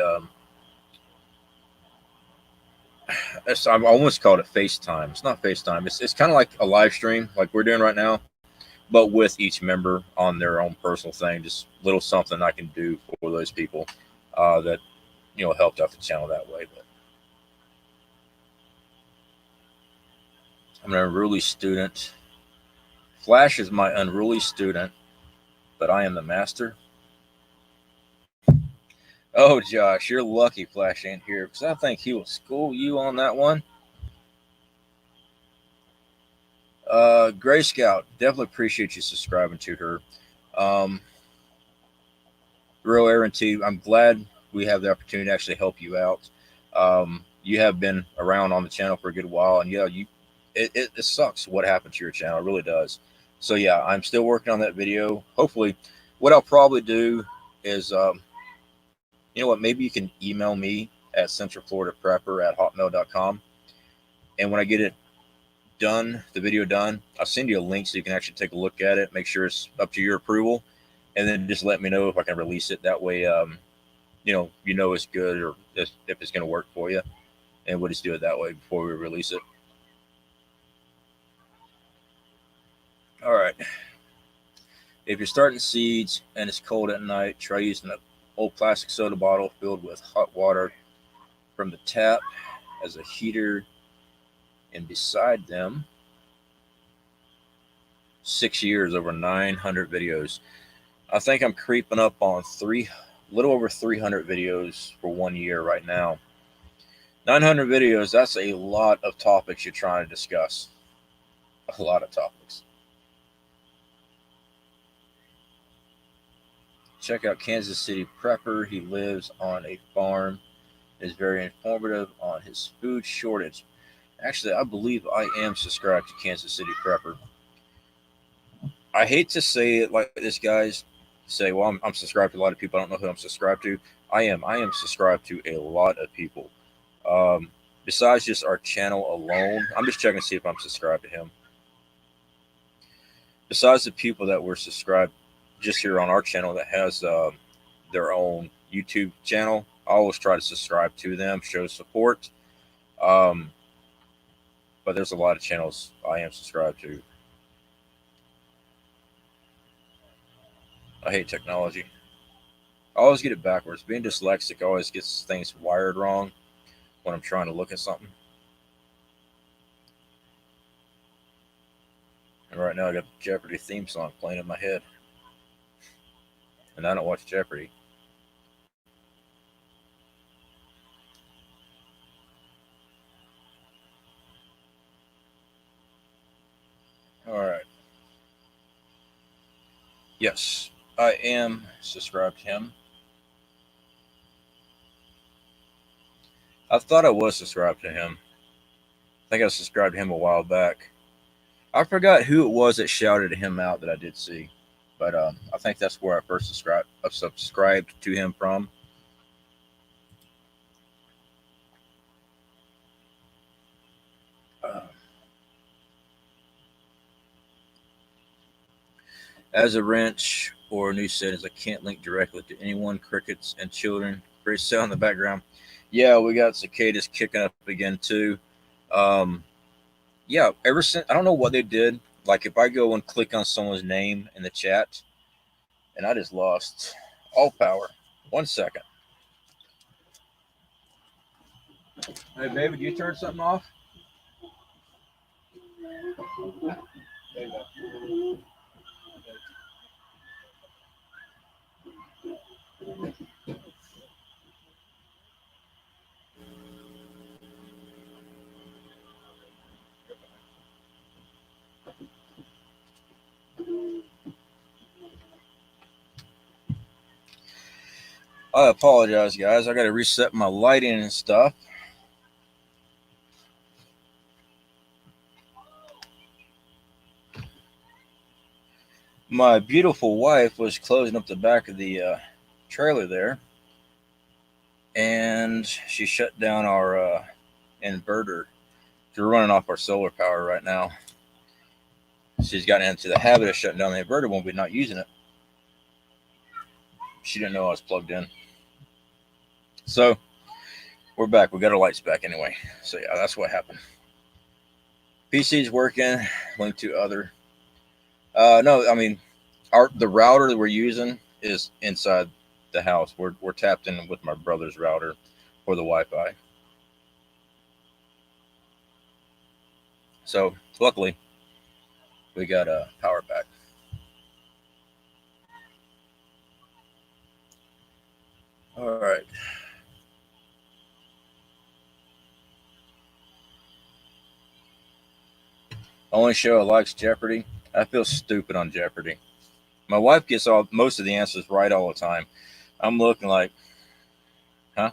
I almost called it FaceTime. It's not FaceTime. It's kind of like a live stream, like we're doing right now, but with each member on their own personal thing. Just little something I can do for those people that helped out the channel that way. But I'm an unruly student. Flash is my unruly student, but I am the master. Oh, Josh, you're lucky Flash ain't here because I think he will school you on that one. Gray Scout, definitely appreciate you subscribing to her. Real Aaron T, I'm glad we have the opportunity to actually help you out. You have been around on the channel for a good while, and it sucks what happened to your channel. It really does. So yeah, I'm still working on that video. Hopefully, what I'll probably do is, you know what, maybe you can email me at centralfloridaprepper@hotmail.com, and when I get it done, the video done, I'll send you a link so you can actually take a look at it, make sure it's up to your approval, and then just let me know if I can release it. That way, it's good, or if it's going to work for you, and we'll just do it that way before we release it. All right. If you're starting seeds and it's cold at night, try using an old plastic soda bottle filled with hot water from the tap as a heater, and beside them, 6 years, over 900 videos. I think I'm creeping up on little over 300 videos for 1 year right now. 900 videos, that's a lot of topics you're trying to discuss. A lot of topics. Check out Kansas City Prepper. He lives on a farm. Is very informative on his food shortage. Actually, I believe I am subscribed to Kansas City Prepper. I hate to say it like this, guys. Say, well, I'm subscribed to a lot of people. I don't know who I'm subscribed to. I am subscribed to a lot of people. Besides just our channel alone, I'm just checking to see if I'm subscribed to him. Besides the people that were subscribed just here on our channel that has their own YouTube channel, I always try to subscribe to them, show support. But there's a lot of channels I am subscribed to. I hate technology. I always get it backwards. Being dyslexic always gets things wired wrong when I'm trying to look at something. And right now I got the Jeopardy theme song playing in my head. And I don't watch Jeopardy. All right. Yes, I am subscribed to him. I thought I was subscribed to him. I think I subscribed to him a while back. I forgot who it was that shouted him out that I did see, but I think that's where I first subscribed to him from. Uh, as a wrench or new settings, I can't link directly to anyone. Crickets and children. Great sound in the background. Yeah, we got cicadas kicking up again too. Um, yeah, ever since I don't know what they did. Like if I go and click on someone's name in the chat, and I just lost all power. 1 second. Hey, baby, did you turn something off? There you go. I apologize, guys. I got to reset my lighting and stuff. My beautiful wife was closing up the back of the trailer there, and she shut down our inverter. We're running off our solar power right now. She's gotten into the habit of shutting down the inverter when we're not using it. She didn't know I was plugged in. So we're back. We got our lights back anyway. So yeah, that's what happened. PC's working. Link to other. No, I mean, the router that we're using is inside the house. We're tapped in with my brother's router for the Wi-Fi. So luckily, we got a power back. All right. Only show I likes Jeopardy. I feel stupid on Jeopardy. My wife gets most of the answers right all the time. I'm looking like, huh?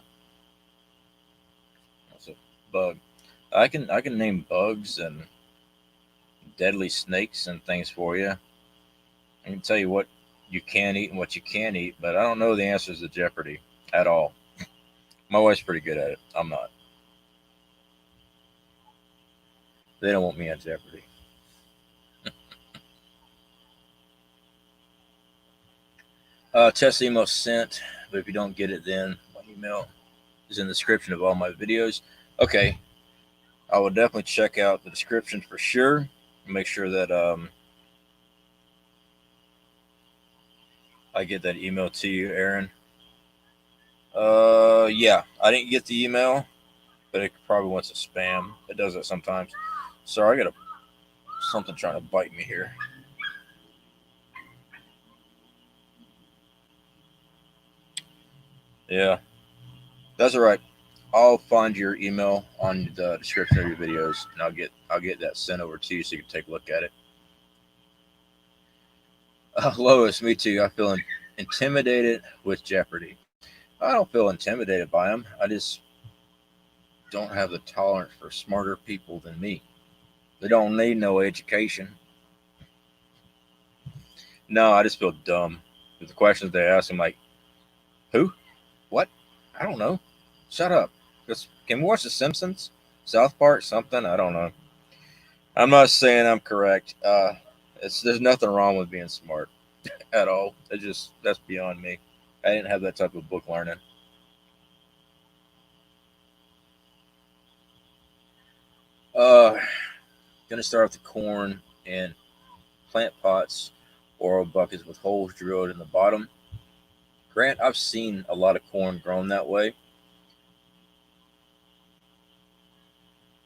That's a bug. I can name bugs and deadly snakes and things for you. I can tell you what you can eat and what you can't eat, but I don't know the answers to Jeopardy at all. My wife's pretty good at it. I'm not. They don't want me on Jeopardy. Test email sent, but if you don't get it, then my email is in the description of all my videos. Okay, I will definitely check out the description for sure. Make sure that I get that email to you, Aaron. Yeah, I didn't get the email, but it probably wants to spam. It does that sometimes. Sorry, I got something trying to bite me here. Yeah, that's all right. I'll find your email on the description of your videos, and I'll get that sent over to you so you can take a look at it. Lois, me too. I feel intimidated with Jeopardy. I don't feel intimidated by them. I just don't have the tolerance for smarter people than me. They don't need no education. No, I just feel dumb with the questions they ask. I'm like, who? What? I don't know. Shut up. Can we watch The Simpsons? South Park? Something? I don't know. I'm not saying I'm correct. There's nothing wrong with being smart at all. That's beyond me. I didn't have that type of book learning. Uh, gonna start with the corn and plant pots or buckets with holes drilled in the bottom. Grant, I've seen a lot of corn grown that way.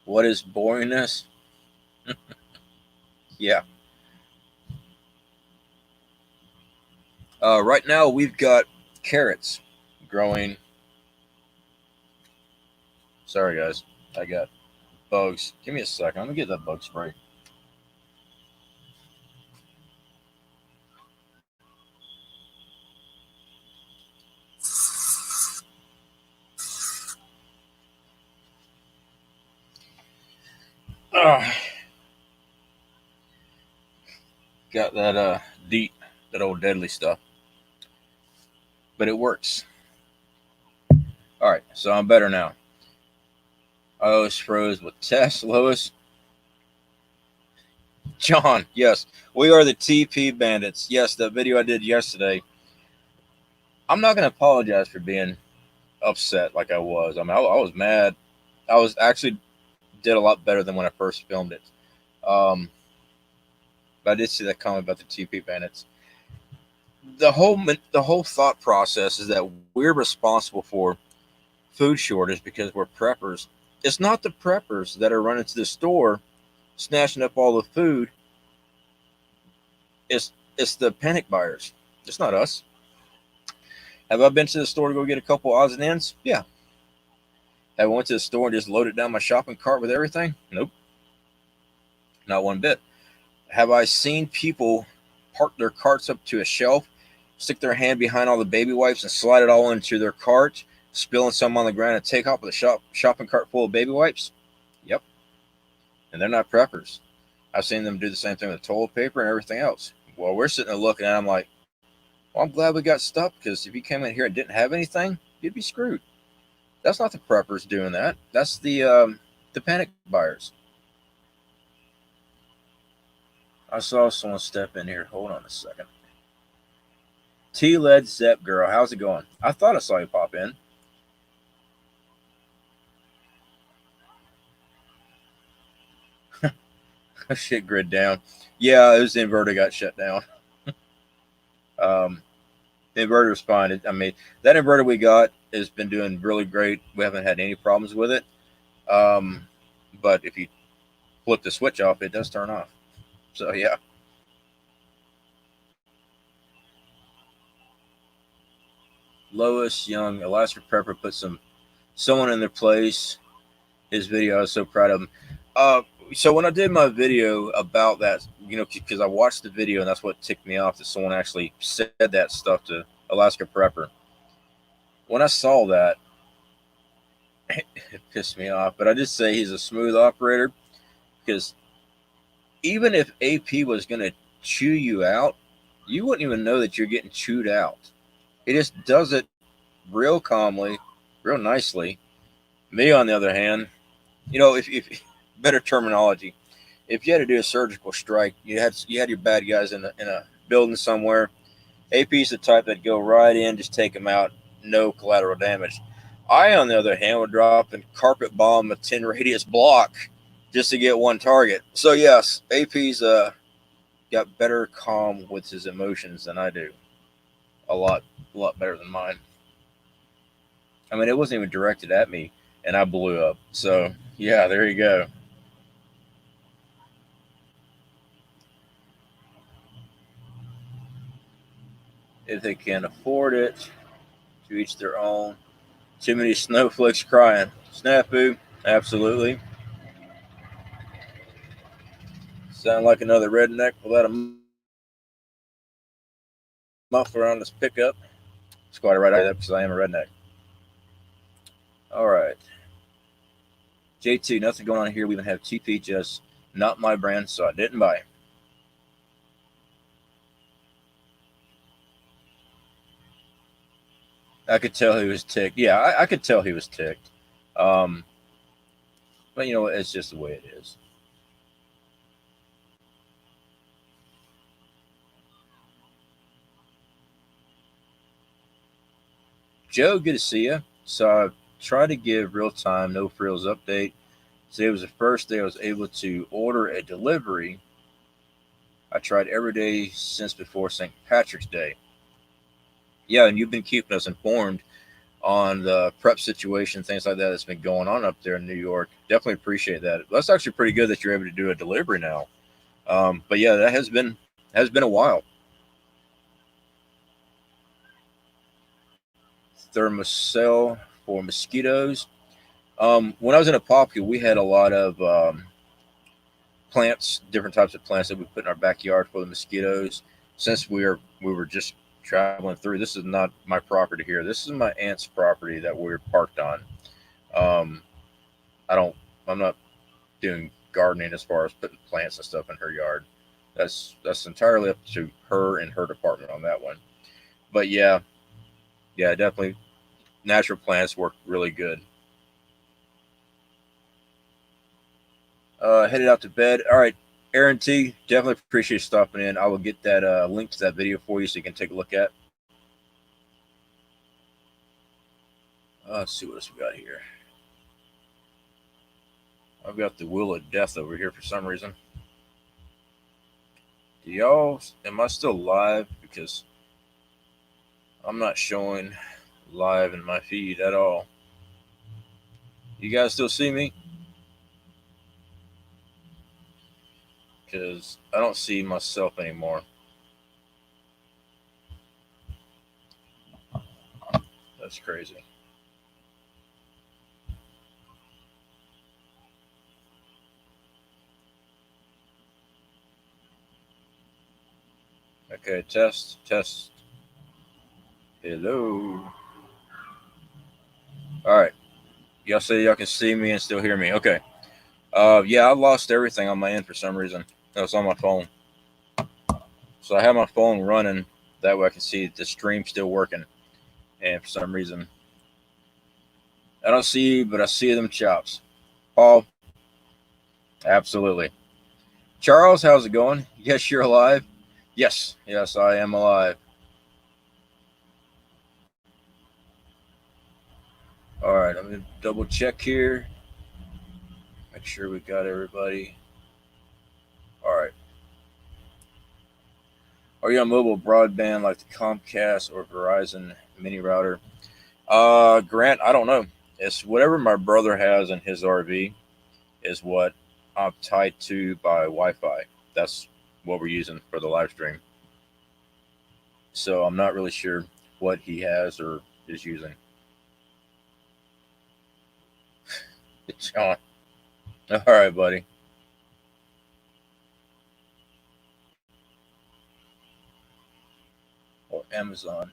What is boringness? Yeah. Right now we've got carrots growing. Sorry guys, I got bugs. Give me a second. I'm gonna get that bug spray. Got that deep, that old deadly stuff, but it works. All right, so I'm better now. I always froze with Tess, Lois, John. Yes, we are the TP Bandits. Yes, that video I did yesterday. I'm not going to apologize for being upset like I was. I mean, I was mad. I was actually did a lot better than when I first filmed it. But I did see that comment about the TP Bandits. The whole thought process is that we're responsible for food shortage because we're preppers. It's not the preppers that are running to the store, snatching up all the food. It's the panic buyers. It's not us. Have I been to the store to go get a couple odds and ends? Yeah. Have I went to the store and just loaded down my shopping cart with everything? Nope. Not one bit. Have I seen people park their carts up to a shelf, stick their hand behind all the baby wipes and slide it all into their cart, spilling some on the ground and take off with a shopping cart full of baby wipes? Yep. And they're not preppers. I've seen them do the same thing with toilet paper and everything else. Well, we're sitting there looking at them like, well, I'm glad we got stuff, because if you came in here and didn't have anything, you'd be screwed. That's not the preppers doing that. That's the panic buyers. I saw someone step in here. Hold on a second. T-Led Zep Girl, how's it going? I thought I saw you pop in. Shit grid down. Yeah, it was the inverter got shut down. The inverter was fine. I mean, that inverter we got has been doing really great. We haven't had any problems with it. But if you flip the switch off, it does turn off. So yeah. Lois Young, Alaska Prepper, put someone in their place. His video, I was so proud of him. So when I did my video about that, because I watched the video and that's what ticked me off, that someone actually said that stuff to Alaska Prepper. When I saw that, it pissed me off. But I did say he's a smooth operator, because even if AP was going to chew you out, you wouldn't even know that you're getting chewed out. It just does it real calmly, real nicely. Me, on the other hand, if better terminology, if you had to do a surgical strike, you had your bad guys in a building somewhere. AP's the type that go right in, just take them out, no collateral damage. I, on the other hand, would drop and carpet bomb a 10 radius block just to get one target. So yes, AP's got better calm with his emotions than I do. A lot better than mine. I mean, it wasn't even directed at me, and I blew up. So yeah, there you go. If they can afford it, to each their own. Too many snowflakes crying. Snafu, absolutely. Sound like another redneck without a muffler on this pickup. Squatted right out of that because I am a redneck. All right. J2, nothing going on here. We even have TP, just not my brand, so I didn't buy. I could tell he was ticked. Yeah, I could tell he was ticked. But it's just the way it is. Joe, good to see you. So I tried to give real time, no frills update. Today was the first day I was able to order a delivery. I tried every day since before St. Patrick's Day. Yeah, and you've been keeping us informed on the prep situation, things like that that's been going on up there in New York. Definitely appreciate that. That's actually pretty good that you're able to do a delivery now. But yeah, that has been a while. Thermocell for mosquitoes. When I was in Apopka, we had a lot of plants, different types of plants that we put in our backyard for the mosquitoes. Since we were just traveling through, this is not my property here. This is my aunt's property that we're parked on. I'm not doing gardening as far as putting plants and stuff in her yard. That's entirely up to her and her department on that one. But yeah, yeah, definitely natural plants work really good. Headed out to bed. All right, Aaron T, definitely appreciate you stopping in. I will get that link to that video for you so you can take a look at. Let's see what else we got here. I've got the Wheel of Death over here for some reason. Do y'all, am I still live? Because I'm not showing live in my feed at all. You guys still see me? Because I don't see myself anymore. That's crazy. Okay, test. Hello. All right. Y'all say y'all can see me and still hear me. Okay. Yeah, I lost everything on my end for some reason. That was on my phone. So I have my phone running. That way I can see the stream still working. And for some reason, I don't see you, but I see them chops. Paul, absolutely. Charles, how's it going? Yes, you're alive. Yes, I am alive. All right, I'm gonna double check here. Make sure we got everybody. All right. Are you on mobile broadband like the Comcast or Verizon mini router? Grant, I don't know. It's whatever my brother has in his RV is what I'm tied to by Wi-Fi. That's what we're using for the live stream. So I'm not really sure what he has or is using. John. All right, buddy. Or Amazon.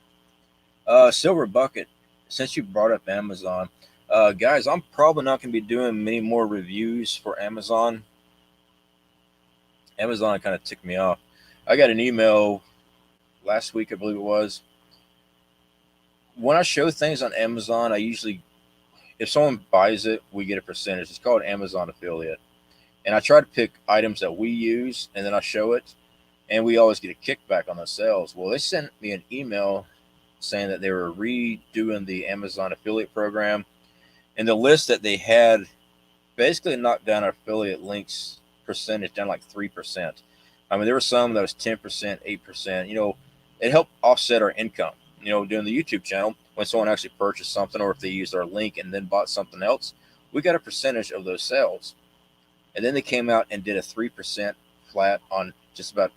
Silver Bucket, since you brought up Amazon, guys, I'm probably not going to be doing many more reviews for Amazon. Amazon kind of ticked me off. I got an email last week, I believe it was. When I show things on Amazon, I usually, if someone buys it, we get a percentage. It's called Amazon affiliate. And I try to pick items that we use and then I show it. And we always get a kickback on those sales. Well, they sent me an email saying that they were redoing the Amazon affiliate program. And the list that they had basically knocked down our affiliate links percentage down like 3%. I mean, there were some that was 10%, 8%. You know, it helped offset our income. You know, doing the YouTube channel, when someone actually purchased something or if they used our link and then bought something else, we got a percentage of those sales. And then they came out and did a 3% flat on just about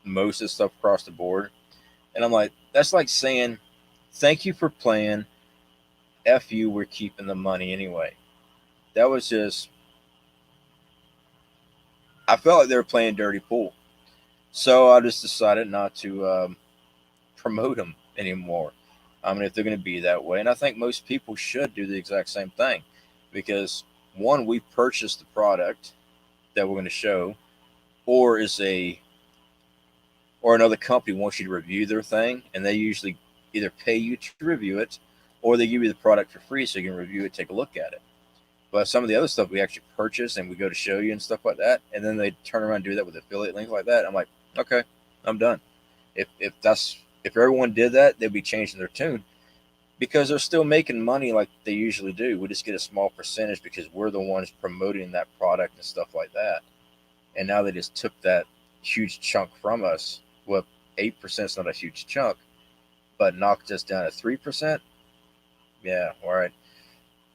most of the stuff across the board. And I'm like, that's like saying, thank you for playing. F you, we're keeping the money anyway. That was just, I felt like they were playing dirty pool. So I just decided not to promote them anymore. I mean, if they're going to be that way. And I think most people should do the exact same thing because, one, we purchased the product that we're going to show, or is a or another company wants you to review their thing, and they usually either pay you to review it or they give you the product for free so you can review it, take a look at it. But some of the other stuff we actually purchase and we go to show you and stuff like that, and then they turn around and do that with affiliate links like that. I'm like, okay, I'm done. If everyone did that, they'd be changing their tune because they're still making money like they usually do. We just get a small percentage because we're the ones promoting that product and stuff like that. And now they just took that huge chunk from us. Well, 8% is not a huge chunk, but knocked us down to 3%. Yeah, all right.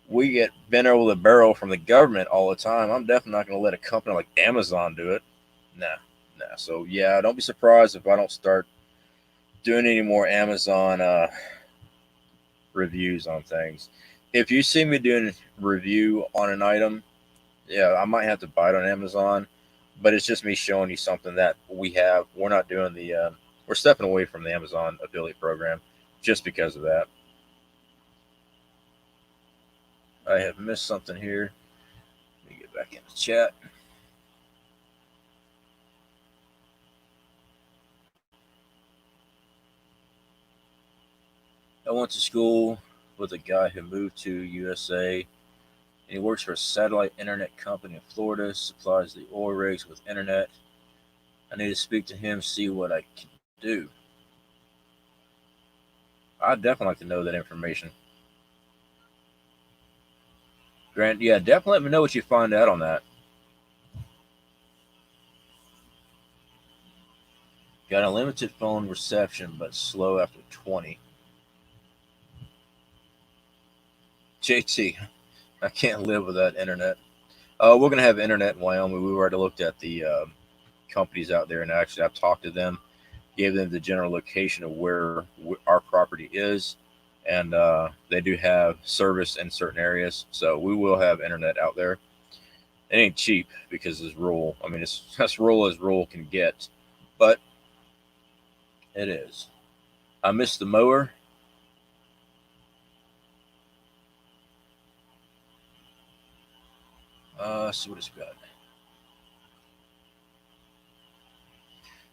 We get bent over the barrel from the government all the time. I'm definitely not going to let a company like Amazon do it. Nah. So yeah, don't be surprised if I don't start doing any more Amazon reviews on things. If you see me doing a review on an item, yeah, I might have to buy it on Amazon, but it's just me showing you something that we have. We're not doing we're stepping away from the Amazon affiliate program just because of that. I have missed something here. Let me get back in the chat. I went to school with a guy who moved to USA, and he works for a satellite internet company in Florida, supplies the oil rigs with internet. I need to speak to him, see what I can do. I'd definitely like to know that information. Grant, yeah, definitely let me know what you find out on that. Got a limited phone reception, but slow after 20. JT, I can't live without internet. We're gonna have internet in Wyoming. We've already looked at the companies out there, and actually, I've talked to them, gave them the general location of where our property is, and they do have service in certain areas. So we will have internet out there. It ain't cheap because it's rural. I mean, it's as rural can get, but it is. I miss the mower. See what it's got.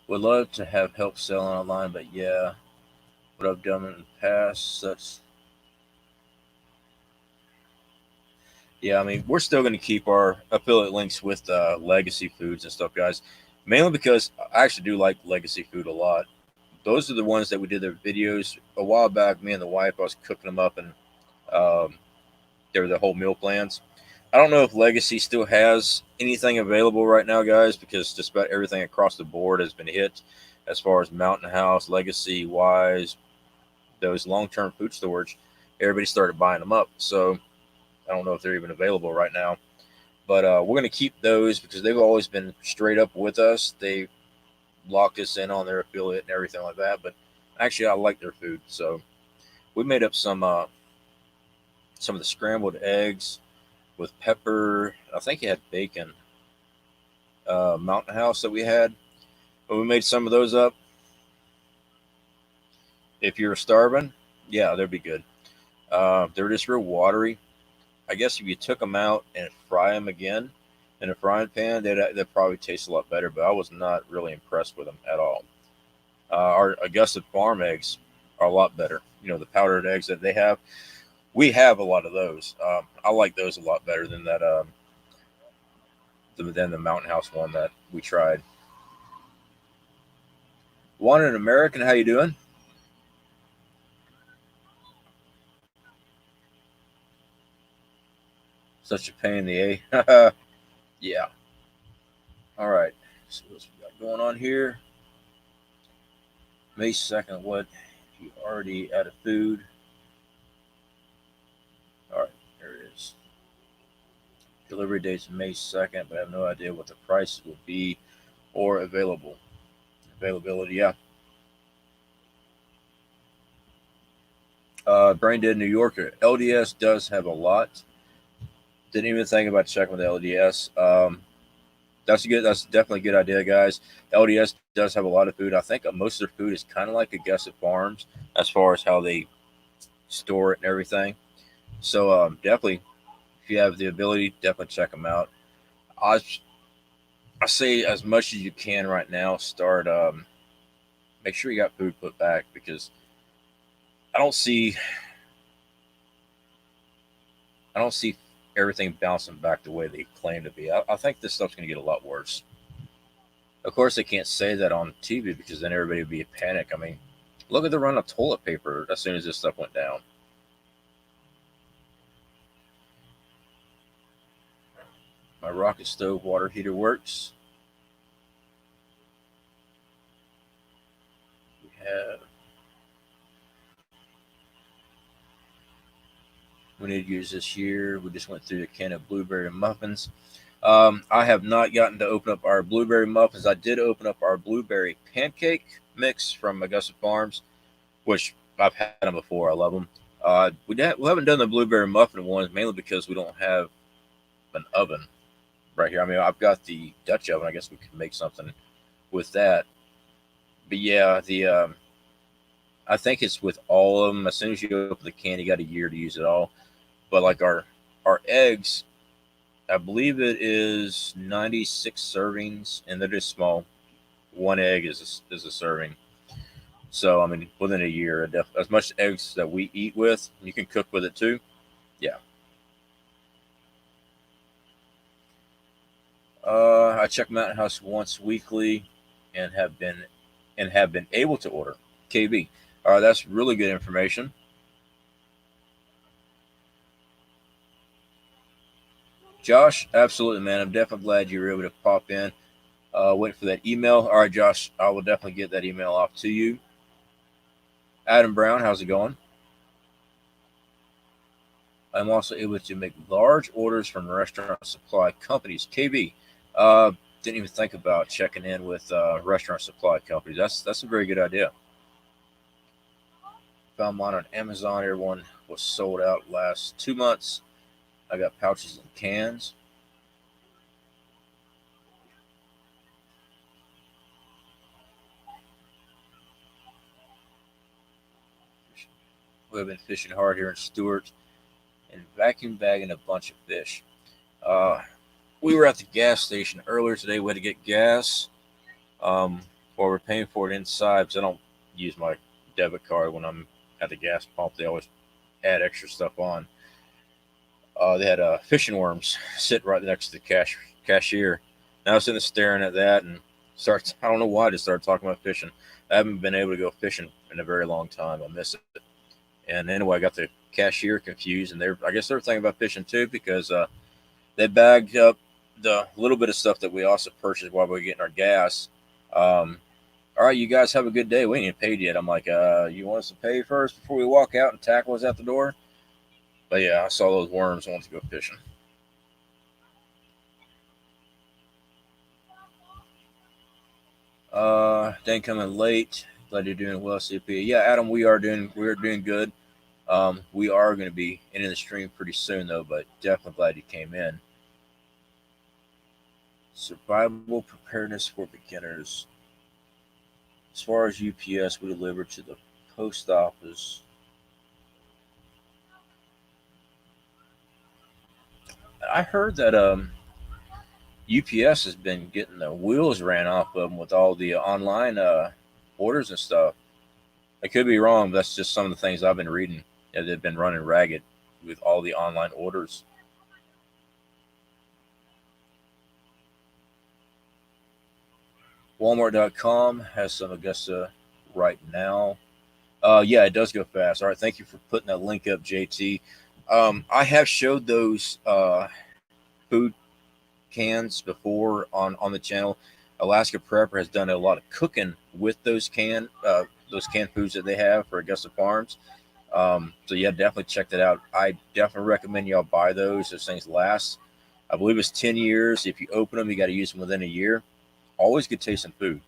Would love to have help selling online, but yeah, what I've done in the past, such. Yeah, I mean, we're still going to keep our affiliate links with legacy foods and stuff, guys. Mainly because I actually do like legacy food a lot. Those are the ones that we did their videos a while back. Me and the wife, I was cooking them up, and um, they were the whole meal plans. I don't know if Legacy still has anything available right now, guys, because just about everything across the board has been hit as far as Mountain House, Legacy wise, those long term food storage. Everybody started buying them up. So I don't know if they're even available right now. But we're going to keep those because they've always been straight up with us. They locked us in on their affiliate and everything like that. But actually, I like their food. So we made up some of the scrambled eggs with pepper. I think it had bacon. Mountain House that we had. But we made some of those up. If you're starving, yeah, they'd be good. They're just real watery. I guess if you took them out and fry them again in a frying pan, they'd probably taste a lot better. But I was not really impressed with them at all. Our Augusta farm eggs are a lot better. You know, the powdered eggs that they have. We have a lot of those. I like those a lot better than that. Than the Mountain House one that we tried. One in American, how you doing? Such a pain in the A. Yeah. All right. So what we got going on here? May 2nd. What? You already out of food? All right. There it is. Delivery date's May 2nd, but I have no idea what the prices will be or availability. Yeah. Brain Dead New Yorker. LDS does have a lot. Didn't even think about checking with LDS. That's good. That's definitely a good idea, guys. LDS does have a lot of food. I think most of their food is kind of like Augusta Farms as far as how they store it and everything. So definitely, if you have the ability, definitely check them out. I I say as much as you can right now. Start make sure you got food put back because I don't see I don't see everything bouncing back the way they claim to be. I think this stuff's going to get a lot worse. Of course, they can't say that on TV because then everybody would be in panic. I mean, look at the run of toilet paper as soon as this stuff went down. My rocket stove water heater works. We have. We need to use this year. We just went through a can of blueberry muffins. I have not gotten to open up our blueberry muffins. I did open up our blueberry pancake mix from Augusta Farms, which I've had them before. I love them. We haven't done the blueberry muffin ones mainly because we don't have an oven right here. I mean, I've got the Dutch oven. I guess we could make something with that. But yeah, the I think it's with all of them. As soon as you open the can, you got a year to use it all. But like our eggs, I believe it is 96 servings, and they're just small. One egg is a serving. So I mean, within a year, as much eggs that we eat with, you can cook with it too. Yeah. I check Mountain House once weekly, and have been able to order KB. All right, that's really good information. Josh, absolutely, man. I'm definitely glad you were able to pop in. Wait for that email. All right, Josh, I will definitely get that email off to you. Adam Brown, how's it going? I'm also able to make large orders from restaurant supply companies. KB, didn't even think about checking in with restaurant supply companies. That's a very good idea. Found mine on Amazon. Everyone was sold out last 2 months. I got pouches and cans. We've been fishing hard here in Stewart and vacuum bagging a bunch of fish. Uh, we were at the gas station earlier today. We had to get gas. While we're paying for it inside, because I don't use my debit card when I'm at the gas pump. They always add extra stuff on. They had fishing worms sit right next to the cashier. And I was sitting there staring at that and starts. I don't know why I just started talking about fishing. I haven't been able to go fishing in a very long time. I miss it. And anyway, I got the cashier confused, and I guess they're thinking about fishing too because they bagged up the little bit of stuff that we also purchased while we were getting our gas. Um, all right, you guys have a good day. We ain't even paid yet. I'm like, you want us to pay first before we walk out and tackle us out the door? But yeah, I saw those worms. I want to go fishing. Dane coming late. Glad you're doing well, CP. Yeah, Adam, we are doing good. We are going to be ending the stream pretty soon though, but definitely glad you came in. Survival preparedness for beginners. As far as UPS, we deliver to the post office. I heard that UPS has been getting the wheels ran off of them with all the online orders and stuff. I could be wrong, but that's just some of the things I've been reading. Yeah, they've been running ragged with all the online orders. Walmart.com has some Augusta right now. Yeah, it does go fast. All right, thank you for putting that link up, JT. I have showed those food cans before on the channel. Alaska Prepper has done a lot of cooking with those canned foods that they have for Augusta Farms. So yeah, definitely check that out. I definitely recommend y'all buy those. Those things last. I believe it's 10 years. If you open them, you got to use them within a year. Always good tasting food.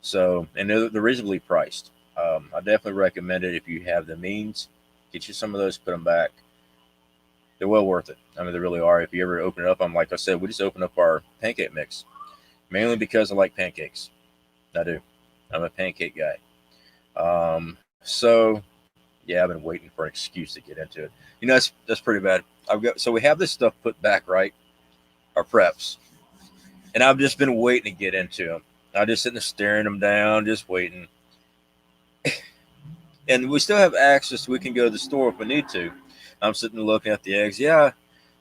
So and they're reasonably priced. I definitely recommend it if you have the means. Get you some of those, put them back. They're well worth it. I mean, they really are. If you ever open it up, I'm like I said, we just opened up our pancake mix mainly because I like pancakes. I do. I'm a pancake guy. So yeah, I've been waiting for an excuse to get into it. That's pretty bad. We have this stuff put back right, our preps, and I've just been waiting to get into them. I'm just sitting there staring them down, just waiting. And we still have access. We can go to the store if we need to. I'm sitting there looking at the eggs. Yeah,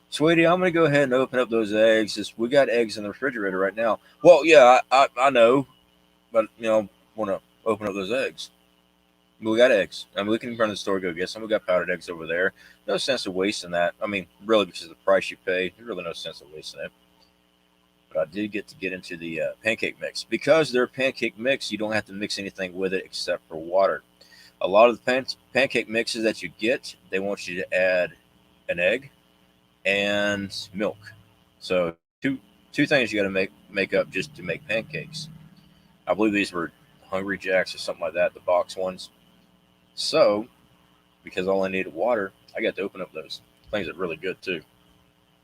sweetie, I'm gonna go ahead and open up those eggs. We got eggs in the refrigerator right now. Well, yeah, I know, but want to open up those eggs. We got eggs. I mean, we can run to the store, go get some. We got powdered eggs over there. No sense of wasting that. I mean, really, because of the price you pay, there's really no sense of wasting it. But I did get to get into the pancake mix. Because they're pancake mix, you don't have to mix anything with it except for water. A lot of the pancake mixes that you get, they want you to add an egg and milk. So two things you got to make up just to make pancakes. I believe these were Hungry Jacks or something like that, the box ones. So because all I needed water, I got to open up those things are really good too.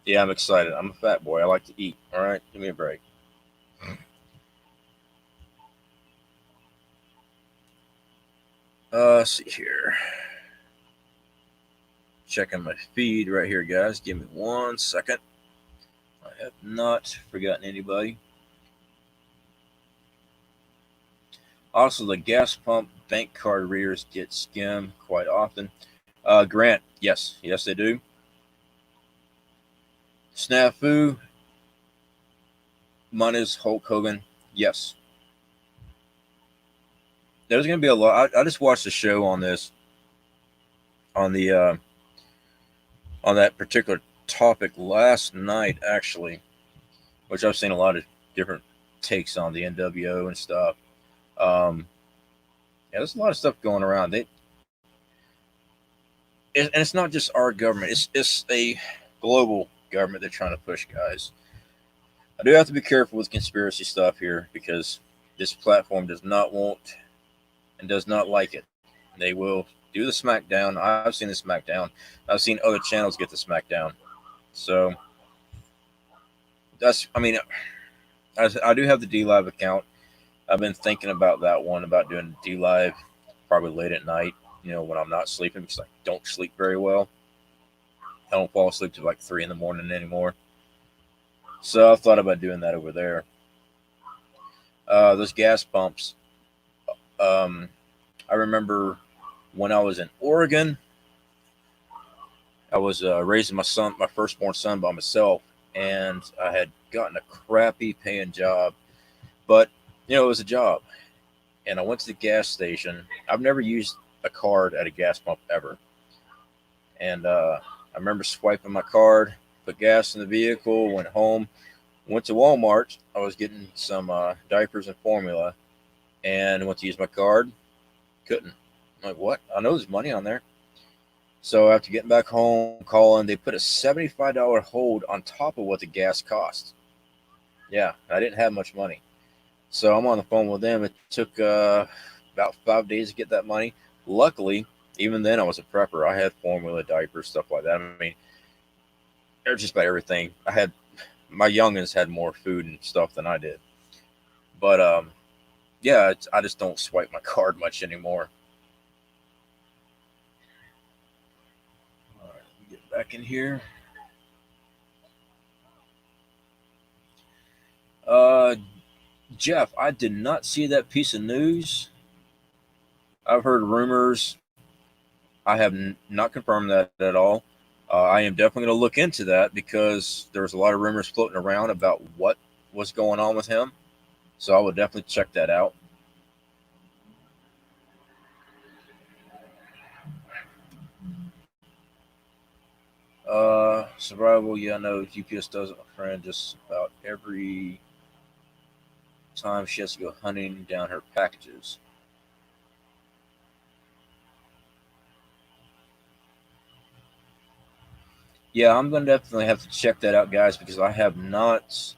Yeah, I'm excited. I'm a fat boy. I like to eat. All right, give me a break. Let's see here. Checking my feed right here, guys. Give me 1 second. I have not forgotten anybody. Also, the gas pump bank card readers get skimmed quite often. Grant, yes, they do. Snafu, Munez, Hulk Hogan, yes. There's going to be a lot. I just watched a show on this, on the on that particular topic last night, actually, which I've seen a lot of different takes on the NWO and stuff. Yeah, there's a lot of stuff going around. And it's not just our government; it's a global government they're trying to push, guys. I do have to be careful with conspiracy stuff here because this platform does not want and does not like it. They will do the SmackDown. I've seen the SmackDown. I've seen other channels get the SmackDown. So that's, I mean, I do have the D Live account. I've been thinking about that one, about doing D Live probably late at night, when I'm not sleeping, because I don't sleep very well. I don't fall asleep till like 3 in the morning anymore. So I thought about doing that over there. Those gas pumps. I remember when I was in Oregon, I was raising my firstborn son by myself, and I had gotten a crappy paying job, but it was a job. And I went to the gas station. I've never used a card at a gas pump ever. And I remember swiping my card, put gas in the vehicle, went home, went to Walmart. I was getting some diapers and formula, and went to use my card. Couldn't. I'm like, what? I know there's money on there. So after getting back home, calling, they put a $75 hold on top of what the gas cost. Yeah, I didn't have much money. So I'm on the phone with them. It took about 5 days to get that money. Luckily, even then I was a prepper. I had formula, diapers, stuff like that. I mean, there's just about everything. My youngins had more food and stuff than I did. But yeah, I just don't swipe my card much anymore. All right, let me get back in here. Jeff, I did not see that piece of news. I've heard rumors. I have not confirmed that at all. I am definitely going to look into that because there's a lot of rumors floating around about what was going on with him. So I will definitely check that out. Survival, yeah, I know UPS does it. My friend just about every time she has to go hunting down her packages. Yeah, I'm going to definitely have to check that out, guys, because I have not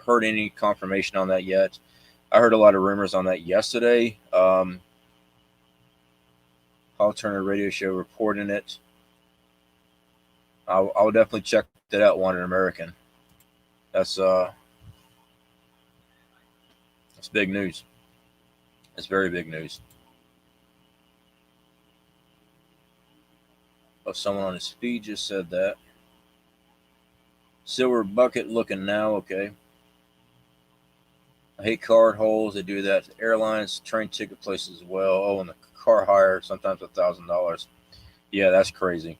heard any confirmation on that yet. I heard a lot of rumors on that yesterday. Paul Turner radio show reporting it. I'll definitely check that out. Wanted American. That's big news. It's very big news. Oh, someone on his feed just said that. Silver bucket looking now. Okay. I hate card holes. They do that to airlines, train ticket places as well. Oh, and the car hire, sometimes $1,000. Yeah, that's crazy.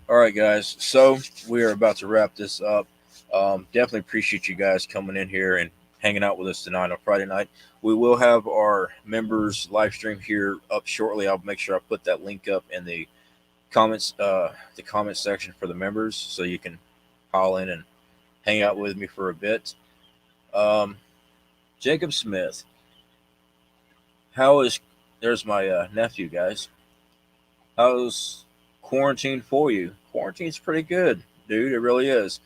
All right, guys. So we are about to wrap this up. Definitely appreciate you guys coming in here and hanging out with us tonight on Friday night. We will have our members live stream here up shortly. I'll make sure I put that link up in the comments, section for the members, so you can call in and hang out with me for a bit. Jacob Smith, there's my nephew, guys. How's quarantine for you? Quarantine's pretty good, dude. It really is.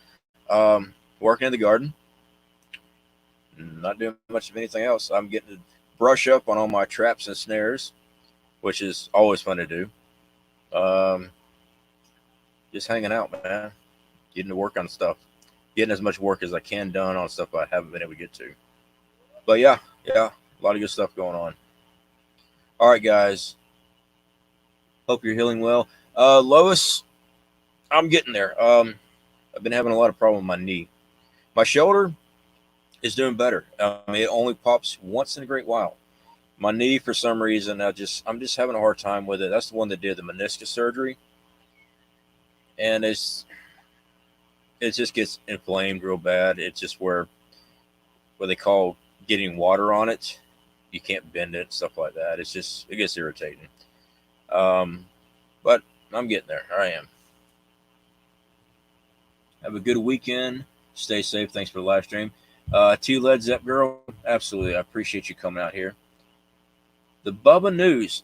Working in the garden, not doing much of anything else. I'm getting to brush up on all my traps and snares, which is always fun to do. Just hanging out, man. Getting to work on stuff. Getting as much work as I can done on stuff I haven't been able to get to. But yeah, a lot of good stuff going on. All right, guys. Hope you're healing well. Lois, I'm getting there. I've been having a lot of problem with my knee. My shoulder is doing better. It only pops once in a great while. My knee, for some reason, I'm just having a hard time with it. That's the one that did the meniscus surgery, and it just gets inflamed real bad. It's just where what they call getting water on it. You can't bend it, stuff like that. It gets irritating. Um, but I'm getting there. I am. Have a good weekend. Stay safe. Thanks for the live stream. To Led Zepp girl, absolutely. I appreciate you coming out here. The Bubba News,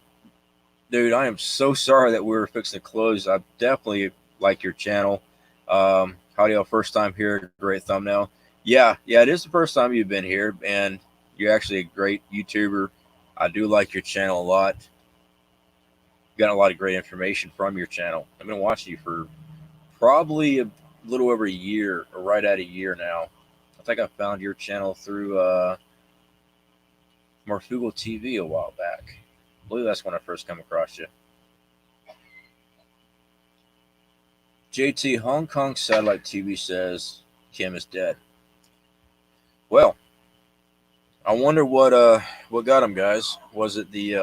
dude. I am so sorry that we were fixing to close. I definitely like your channel. Howdy, y'all. First time here. Great thumbnail. Yeah, it is the first time you've been here, and you're actually a great YouTuber. I do like your channel a lot. Got a lot of great information from your channel. I've been watching you for probably a little over a year, or right at a year now. I think I found your channel through Marfugal TV a while back. I believe that's when I first come across you. JT, Hong Kong satellite TV says Kim is dead. Well, I wonder what got him, guys. Was it the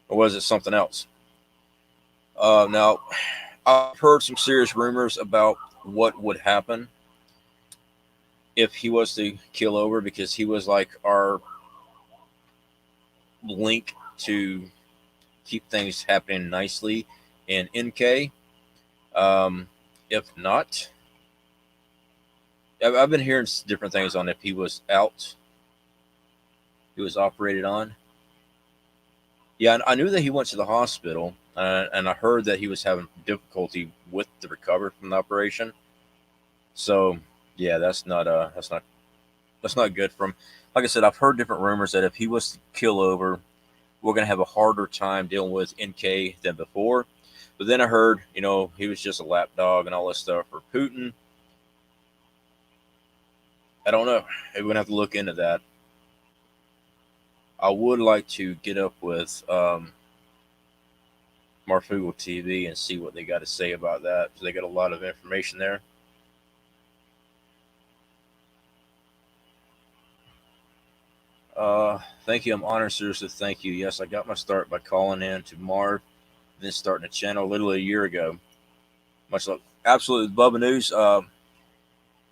or was it something else? Now, I've heard some serious rumors about what would happen if he was to kill over, because he was like our link to keep things happening nicely in NK. If not, I've been hearing different things on if he was out, he was operated on. Yeah, I knew that he went to the hospital, and I heard that he was having difficulty with the recovery from the operation. So, yeah, that's not good. From, like I said, I've heard different rumors that if he was to kill over, we're gonna have a harder time dealing with NK than before. But then I heard, he was just a lapdog and all this stuff for Putin. I don't know. Maybe we're gonna have to look into that. I would like to get up with Marfugal TV and see what they got to say about that. They got a lot of information there. Thank you. I'm honored, seriously. Thank you. Yes, I got my start by calling in to Marv, then starting a channel literally a year ago. Much love. Absolutely. Bubba News.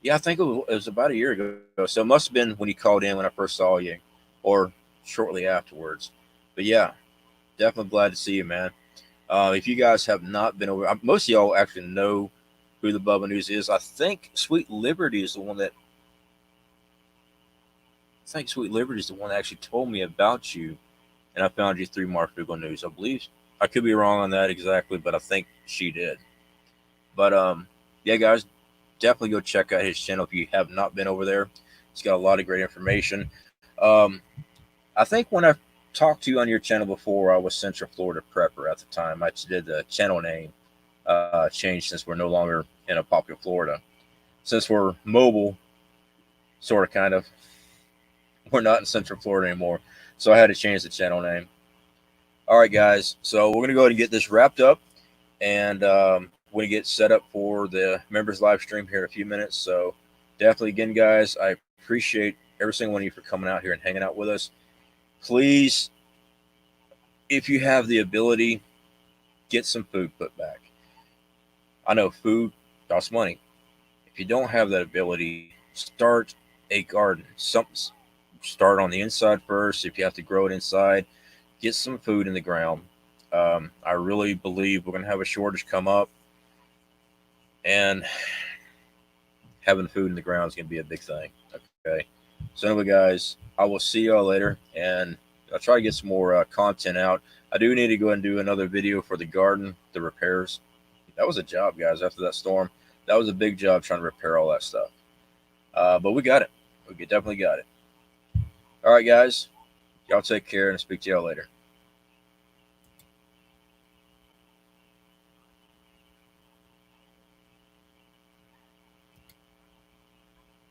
Yeah, I think it was about a year ago. So it must have been when you called in when I first saw you, or shortly afterwards. But yeah, definitely glad to see you, man. If you guys have not been over, most of y'all actually know who the Bubba News is. I think Sweet Liberty is the one that actually told me about you, and I found you through Marfugal News. I believe I could be wrong on that exactly, but I think she did. But yeah, guys, definitely go check out his channel if you have not been over there. He's got a lot of great information. I think when I talked to you on your channel before, I was Central Florida Prepper at the time. I did the channel name change since we're no longer in Apopka, Florida. Since we're mobile, sort of, kind of, we're not in Central Florida anymore. So I had to change the channel name. All right, guys. So we're going to go ahead and get this wrapped up. And we're going to get set up for the members live stream here in a few minutes. So definitely, again, guys, I appreciate every single one of you for coming out here and hanging out with us. Please, if you have the ability, get some food put back. I know food costs money. If you don't have that ability, start a garden. Start on the inside first. If you have to grow it inside, get some food in the ground. I really believe we're going to have a shortage come up, and having food in the ground is going to be a big thing. Okay. So anyway, guys, I will see y'all later, and I'll try to get some more content out. I do need to go ahead and do another video for the garden, the repairs. That was a job, guys, after that storm. That was a big job trying to repair all that stuff. But we got it. We definitely got it. All right, guys. Y'all take care, and I'll speak to y'all later.